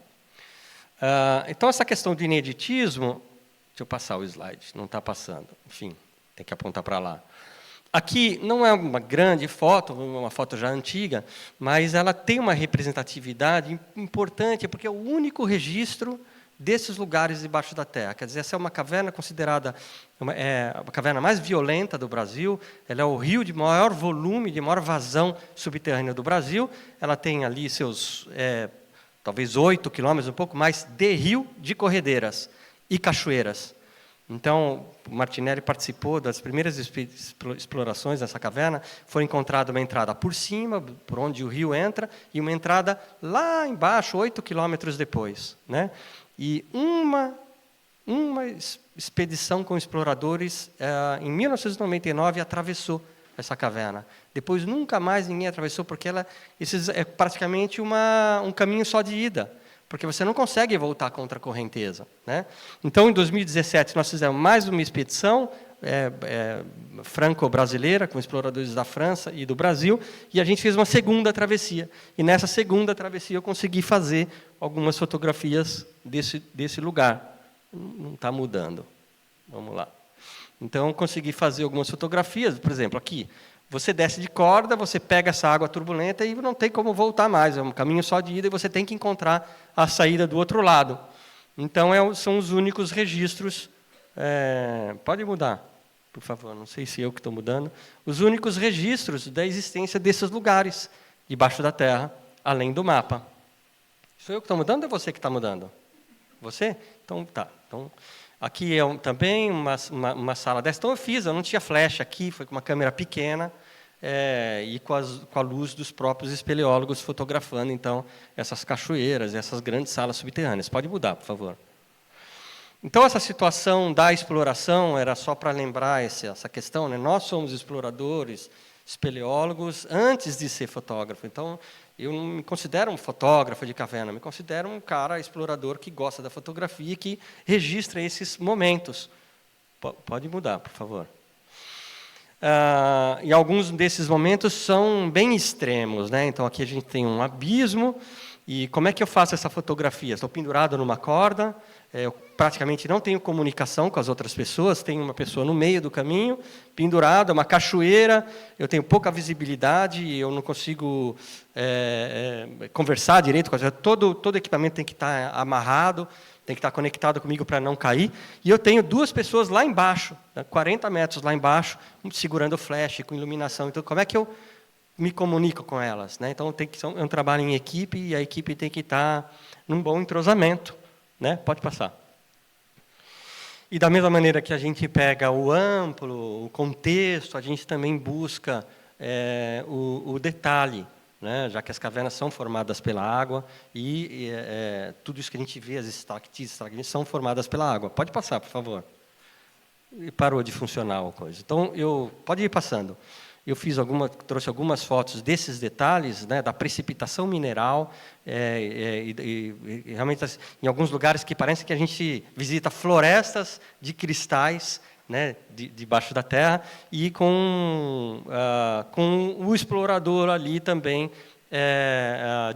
Então, essa questão do ineditismo... Deixa eu passar o slide, não está passando. Enfim, tem que apontar para lá. Aqui não é uma grande foto, uma foto já antiga, mas ela tem uma representatividade importante, porque é o único registro desses lugares debaixo da terra. Quer dizer, essa é uma caverna considerada a caverna mais violenta do Brasil. Ela é o rio de maior volume, de maior vazão subterrânea do Brasil. Ela tem ali seus, talvez 8 quilômetros, um pouco mais, de rio, de corredeiras e cachoeiras. Então, o Martinelli participou das primeiras explorações dessa caverna. Foi encontrada uma entrada por cima, por onde o rio entra, e uma entrada lá embaixo, 8 quilômetros depois, né? E uma expedição com exploradores, em 1999, atravessou essa caverna. Depois, nunca mais ninguém atravessou, porque é praticamente um caminho só de ida, porque você não consegue voltar contra a correnteza, né? Então, em 2017, nós fizemos mais uma expedição franco-brasileira, com exploradores da França e do Brasil, e a gente fez uma segunda travessia. E nessa segunda travessia eu consegui fazer algumas fotografias desse lugar. Não está mudando. Vamos lá. Então, eu consegui fazer algumas fotografias. Por exemplo, aqui, você desce de corda, você pega essa água turbulenta e não tem como voltar mais. É um caminho só de ida e você tem que encontrar a saída do outro lado. Então, são os únicos registros... pode mudar, por favor, não sei se eu que estou mudando. Os únicos registros da existência desses lugares debaixo da terra, além do mapa. Sou eu que estou mudando ou é você que está mudando? Você? Então, tá. Então, aqui é também uma sala dessa. Então, eu não tinha flash aqui, foi com uma câmera pequena, e com a luz dos próprios espeleólogos fotografando, então, essas cachoeiras, essas grandes salas subterrâneas. Pode mudar, por favor. Então, essa situação da exploração era só para lembrar essa questão, né? Nós somos exploradores, espeleólogos, antes de ser fotógrafo. Então, eu não me considero um fotógrafo de caverna, me considero um cara explorador que gosta da fotografia e que registra esses momentos. Pode mudar, por favor. E alguns desses momentos são bem extremos, né? Então, aqui a gente tem um abismo. E como é que eu faço essa fotografia? Estou pendurado numa corda, eu praticamente não tenho comunicação com as outras pessoas, tem uma pessoa no meio do caminho, pendurada, uma cachoeira, eu tenho pouca visibilidade, eu não consigo conversar direito com as pessoas, todo equipamento tem que estar amarrado, tem que estar conectado comigo para não cair, e eu tenho 2 pessoas lá embaixo, 40 metros lá embaixo, segurando flash, com iluminação. Então, como é que eu me comunico com elas, né? Então, é um trabalho em equipe, e a equipe tem que estar num bom entrosamento, né? Pode passar. E da mesma maneira que a gente pega o amplo, o contexto, a gente também busca o detalhe, né? Já que as cavernas são formadas pela água e tudo isso que a gente vê, as estalactites, são formadas pela água. Pode passar, por favor. E parou de funcionar a coisa. Então, pode ir passando. Eu trouxe algumas fotos desses detalhes, né, da precipitação mineral, e realmente em alguns lugares que parece que a gente visita florestas de cristais, né, debaixo da terra, e com o explorador ali também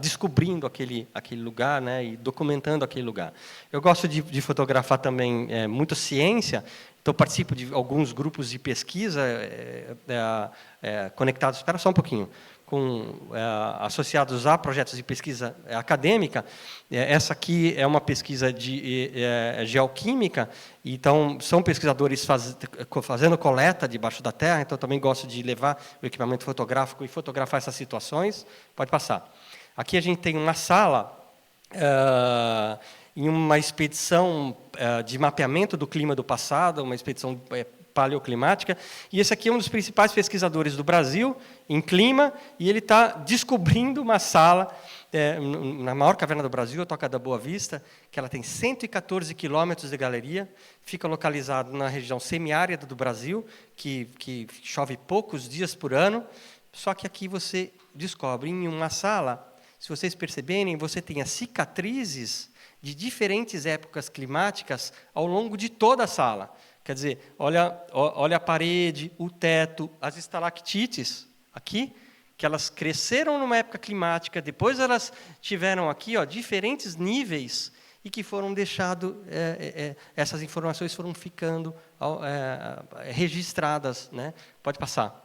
descobrindo aquele lugar, né, e documentando aquele lugar. Eu gosto de fotografar também muito ciência. Então, participo de alguns grupos de pesquisa conectados, espera só um pouquinho, associados a projetos de pesquisa acadêmica. Essa aqui é uma pesquisa de geoquímica, então são pesquisadores fazendo coleta debaixo da terra, então também gosto de levar o equipamento fotográfico e fotografar essas situações. Pode passar. Aqui a gente tem uma sala em uma expedição de mapeamento do clima do passado, uma expedição paleoclimática. E esse aqui é um dos principais pesquisadores do Brasil em clima, e ele está descobrindo uma sala na maior caverna do Brasil, a Toca da Boa Vista, que ela tem 114 quilômetros de galeria, fica localizado na região semiárida do Brasil, que chove poucos dias por ano. Só que aqui você descobre em uma sala, se vocês perceberem, você tem as cicatrizes de diferentes épocas climáticas ao longo de toda a sala. Quer dizer, olha a parede, o teto, as estalactites aqui, que elas cresceram numa época climática, depois elas tiveram aqui diferentes níveis e que foram deixando, essas informações foram ficando registradas, né? Pode passar.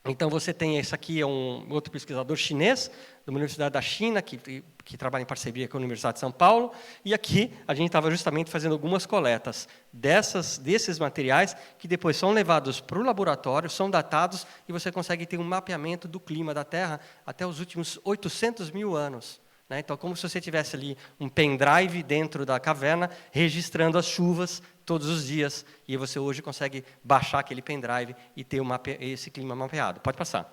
Então, você tem esse aqui, é um outro pesquisador chinês, de uma universidade da China, que trabalha em parceria com a Universidade de São Paulo, e aqui a gente estava justamente fazendo algumas coletas desses materiais, que depois são levados para o laboratório, são datados, e você consegue ter um mapeamento do clima da Terra até os últimos 800 mil anos. Então, como se você tivesse ali um pendrive dentro da caverna, registrando as chuvas todos os dias, e você hoje consegue baixar aquele pendrive e ter esse clima mapeado. Pode passar.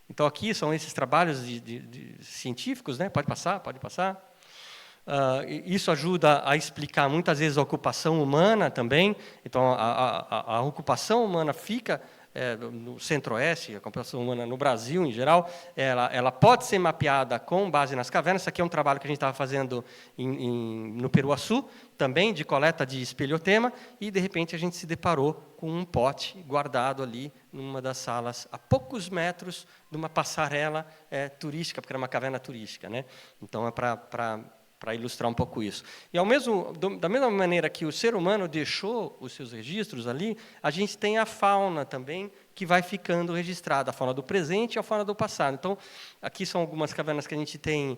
Então, aqui são esses trabalhos de científicos, né? Pode passar, pode passar. Isso ajuda a explicar, muitas vezes, a ocupação humana também. Então, a ocupação humana fica no Centro-Oeste, a ocupação humana no Brasil, em geral, ela pode ser mapeada com base nas cavernas. Isso aqui é um trabalho que a gente estava fazendo no Peruaçu, também de coleta de espeleotema, e, de repente, a gente se deparou com um pote guardado ali numa das salas, a poucos metros de uma passarela turística, porque era uma caverna turística, né? Então, é para ilustrar um pouco isso. E, da mesma maneira que o ser humano deixou os seus registros ali, a gente tem a fauna também, que vai ficando registrada, a fauna do presente e a fauna do passado. Então, aqui são algumas cavernas que a gente tem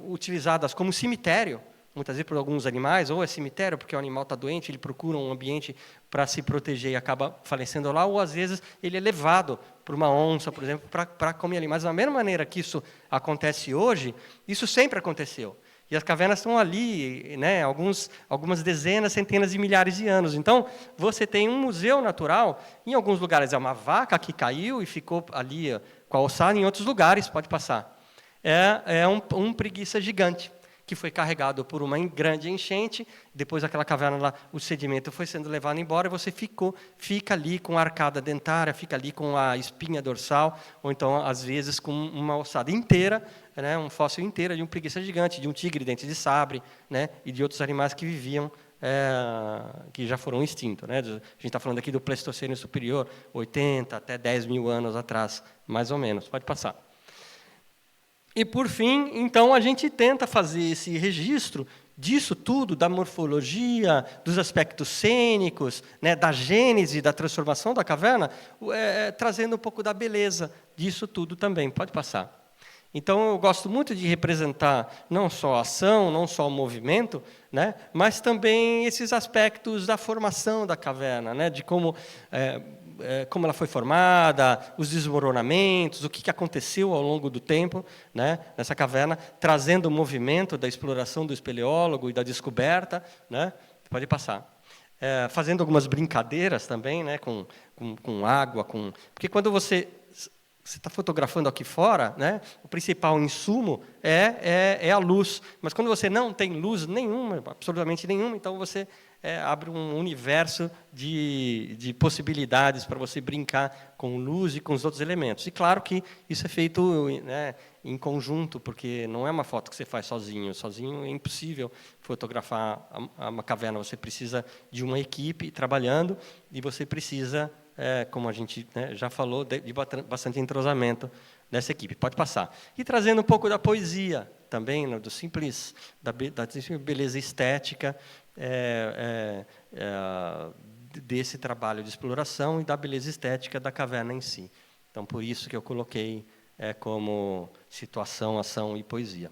utilizadas como cemitério, muitas vezes por alguns animais, ou é cemitério porque o animal está doente, ele procura um ambiente para se proteger e acaba falecendo lá, ou às vezes ele é levado por uma onça, por exemplo, para comer ali. Mas da mesma maneira que isso acontece hoje, isso sempre aconteceu. E as cavernas estão ali, né, algumas dezenas, centenas de milhares de anos. Então, você tem um museu natural, em alguns lugares é uma vaca que caiu e ficou ali com a ossada, em outros lugares, pode passar. É um preguiça gigante, que foi carregado por uma grande enchente, depois daquela caverna lá, o sedimento foi sendo levado embora, e você fica ali com a arcada dentária, fica ali com a espinha dorsal, ou então, às vezes, com uma ossada inteira, né, um fóssil inteiro de um preguiça gigante, de um tigre, dente de sabre, né, e de outros animais que viviam, que já foram extintos. Né? A gente está falando aqui do Pleistoceno superior, 80 até 10 mil anos atrás, mais ou menos. Pode passar. E, por fim, então, a gente tenta fazer esse registro disso tudo, da morfologia, dos aspectos cênicos, né, da gênese, da transformação da caverna, trazendo um pouco da beleza disso tudo também. Pode passar. Então, eu gosto muito de representar não só a ação, não só o movimento, né, mas também esses aspectos da formação da caverna, né, de como ela foi formada, os desmoronamentos, o que aconteceu ao longo do tempo, né, nessa caverna, trazendo o movimento da exploração do espeleólogo e da descoberta. Né, pode passar. Fazendo algumas brincadeiras também, né, com água, porque quando você está fotografando aqui fora, né, o principal insumo é a luz. Mas quando você não tem luz nenhuma, absolutamente nenhuma, então você abre um universo de possibilidades para você brincar com luz e com os outros elementos. E claro que isso é feito, né, em conjunto, porque não é uma foto que você faz sozinho. Sozinho é impossível fotografar uma caverna. Você precisa de uma equipe trabalhando, e você precisa, como a gente, né, já falou, de bastante entrosamento dessa equipe. Pode passar. E trazendo um pouco da poesia também, né, da simples beleza estética, desse trabalho de exploração e da beleza estética da caverna em si. Então, por isso que eu coloquei como situação, ação e poesia.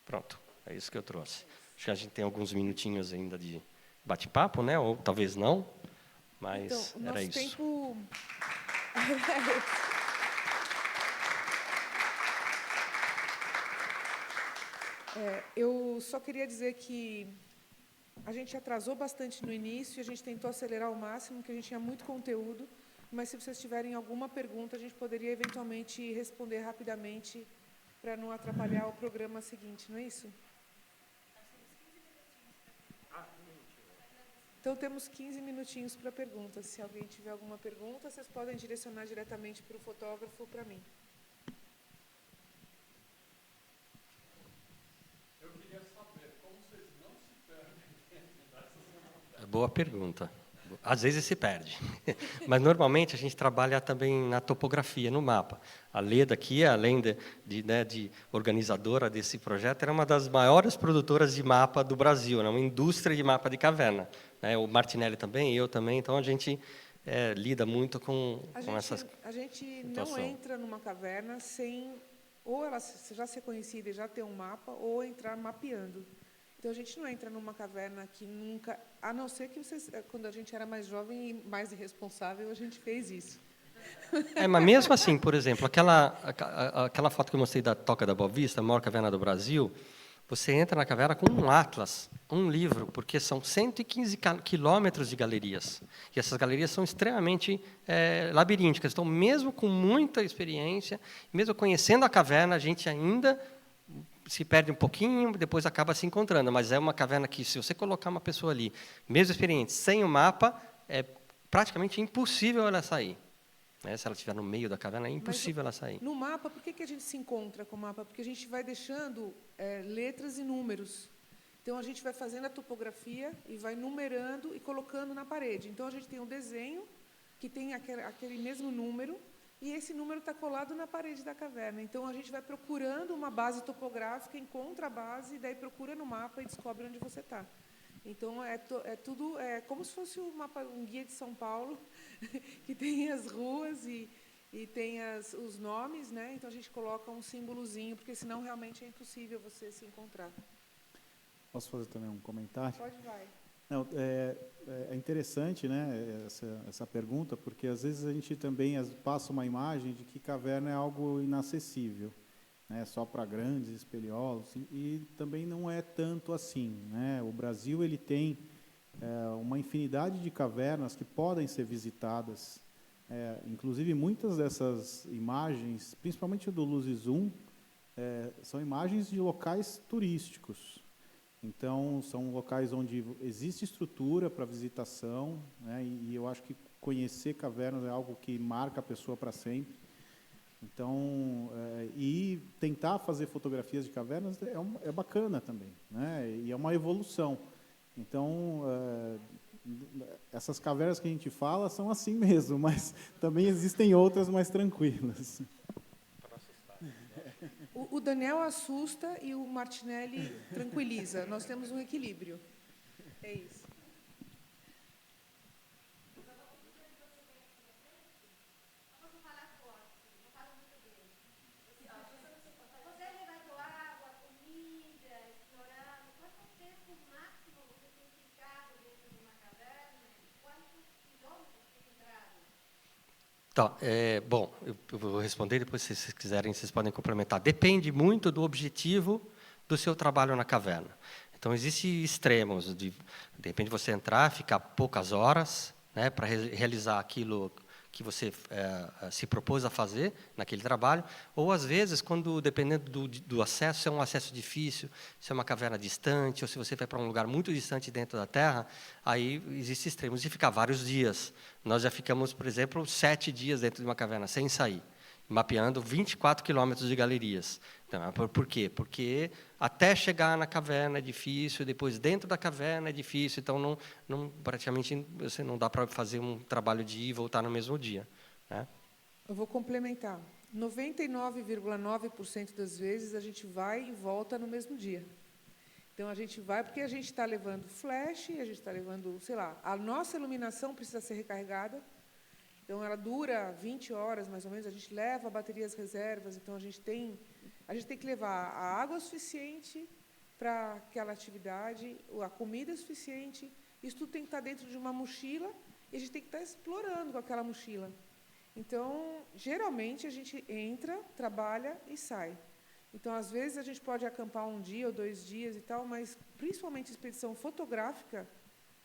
Pronto, é isso que eu trouxe. Acho que a gente tem alguns minutinhos ainda de bate-papo, né? Ou talvez não, mas então, era isso. Tempo... eu só queria dizer que A gente atrasou bastante no início e a gente tentou acelerar ao máximo, porque a gente tinha muito conteúdo, mas se vocês tiverem alguma pergunta, a gente poderia eventualmente responder rapidamente para não atrapalhar o programa seguinte, não é isso? Então, temos 15 minutinhos para perguntas. Se alguém tiver alguma pergunta, vocês podem direcionar diretamente para o fotógrafo ou para mim. Eu queria saber como vocês não se perdem. Boa pergunta. Às vezes se perde. Mas, normalmente, a gente trabalha também na topografia, no mapa. A Leda aqui, além de organizadora desse projeto, era uma das maiores produtoras de mapa do Brasil, uma indústria de mapa de caverna. O Martinelli também, eu também. Então, a gente lida muito com essas A gente situação. não entra numa caverna sem ou ela já ser conhecida e já ter um mapa, ou entrar mapeando. Então, a gente não entra numa caverna que nunca... A não ser que vocês, quando a gente era mais jovem e mais irresponsável, a gente fez isso. Mas mesmo assim, por exemplo, aquela foto que eu mostrei da Toca da Boa Vista, a maior caverna do Brasil, você entra na caverna com um atlas, um livro, porque são 115 quilômetros de galerias. E essas galerias são extremamente labirínticas. Então, mesmo com muita experiência, mesmo conhecendo a caverna, a gente ainda se perde um pouquinho, depois acaba se encontrando. Mas é uma caverna que, se você colocar uma pessoa ali, mesmo experiente, sem o mapa, é praticamente impossível ela sair. Se ela estiver no meio da caverna, é impossível ela sair. No mapa, por que a gente se encontra com o mapa? Porque a gente vai deixando letras e números. Então, a gente vai fazendo a topografia e vai numerando e colocando na parede. Então, a gente tem um desenho que tem aquele mesmo número, e esse número está colado na parede da caverna. Então, a gente vai procurando uma base topográfica, encontra a base, e daí procura no mapa e descobre onde você está. Então, tudo como se fosse um guia de São Paulo, que tem as ruas e tem os nomes, né? Então, a gente coloca um símbolozinho, porque senão realmente é impossível você se encontrar. Posso fazer também um comentário? Pode, vai. Não, é interessante, né, essa pergunta, porque às vezes a gente também passa uma imagem de que caverna é algo inacessível, né, só para grandes espeleólogos, e também não é tanto assim, né? O Brasil ele tem uma infinidade de cavernas que podem ser visitadas, inclusive muitas dessas imagens, principalmente do Luz e Zoom, são imagens de locais turísticos. Então, são locais onde existe estrutura para visitação, né, e eu acho que conhecer cavernas é algo que marca a pessoa para sempre. Então, e tentar fazer fotografias de cavernas é bacana também, né, e é uma evolução. Então, essas cavernas que a gente fala são assim mesmo, mas também existem outras mais tranquilas. O Daniel assusta e o Martinelli tranquiliza. Nós temos um equilíbrio. É isso. Tá, bom, eu vou responder, depois, se vocês quiserem, vocês podem complementar. Depende muito do objetivo do seu trabalho na caverna. Então, existem extremos, de repente você entrar, ficar poucas horas, né, para realizar aquilo que você se propôs a fazer naquele trabalho, ou, às vezes, dependendo do acesso, se é um acesso difícil, se é uma caverna distante, ou se você vai para um lugar muito distante dentro da Terra, aí existem extremos de ficar vários dias. Nós já ficamos, por exemplo, 7 dias dentro de uma caverna, sem sair, mapeando 24 quilômetros de galerias. Então, por quê? Porque até chegar na caverna é difícil, depois dentro da caverna é difícil, então praticamente você não dá para fazer um trabalho de ir e voltar no mesmo dia, né? Eu vou complementar. 99,9% das vezes a gente vai e volta no mesmo dia. Então, a gente vai porque a gente está levando flash, a gente está levando, sei lá, a nossa iluminação precisa ser recarregada. Então, ela dura 20 horas, mais ou menos, a gente leva baterias reservas, então a gente tem que levar a água suficiente para aquela atividade, a comida suficiente, isso tudo tem que estar dentro de uma mochila e a gente tem que estar explorando com aquela mochila. Então, geralmente, a gente entra, trabalha e sai. Então, às vezes, a gente pode acampar um dia ou 2 dias e tal, mas, principalmente expedição fotográfica,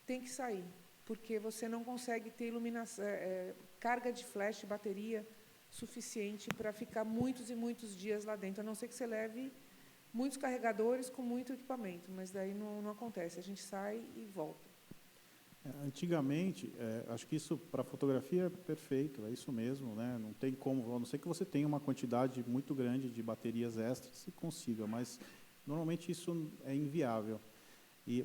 tem que sair, porque você não consegue ter iluminação, carga de flash, bateria suficiente para ficar muitos e muitos dias lá dentro, a não ser que você leve muitos carregadores com muito equipamento, mas daí não acontece, a gente sai e volta. Antigamente, acho que isso para fotografia é perfeito, é isso mesmo, né? Não tem como, a não ser que você tenha uma quantidade muito grande de baterias extras, se consiga, mas normalmente isso é inviável.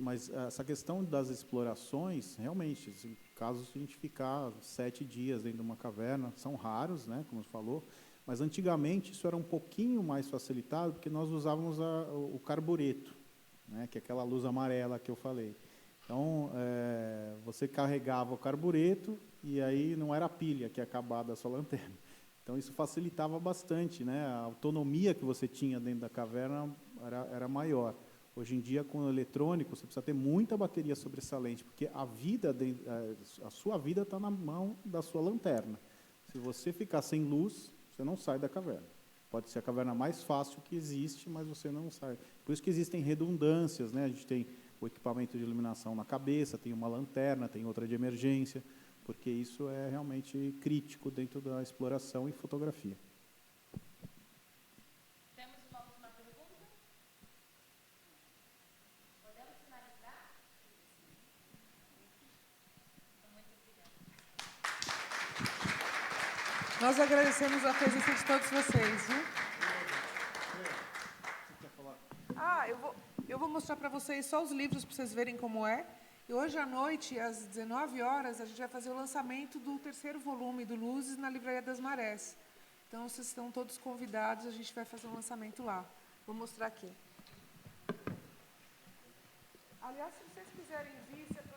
Mas essa questão das explorações, realmente, em casos de a gente ficar 7 dias dentro de uma caverna, são raros, né, como você falou, mas antigamente isso era um pouquinho mais facilitado, porque nós usávamos o carbureto, né, que é aquela luz amarela que eu falei. Então, você carregava o carbureto e aí não era a pilha que ia acabar da sua lanterna. Então, isso facilitava bastante, né? A autonomia que você tinha dentro da caverna era maior. Hoje em dia, com o eletrônico, você precisa ter muita bateria sobressalente, porque a sua vida está na mão da sua lanterna. Se você ficar sem luz, você não sai da caverna. Pode ser a caverna mais fácil que existe, mas você não sai. Por isso que existem redundâncias, né? A gente tem o equipamento de iluminação na cabeça, tem uma lanterna, tem outra de emergência, porque isso é realmente crítico dentro da exploração e fotografia. Temos uma última pergunta? Podemos finalizar? Muito obrigada. Nós agradecemos a presença de todos vocês, viu? Eu vou mostrar para vocês só os livros para vocês verem como é. E hoje à noite, às 19 horas, a gente vai fazer o lançamento do 3º volume do Luzes na Livraria das Marés. Então, vocês estão todos convidados, a gente vai fazer um lançamento lá. Vou mostrar aqui. Aliás, se vocês quiserem vir...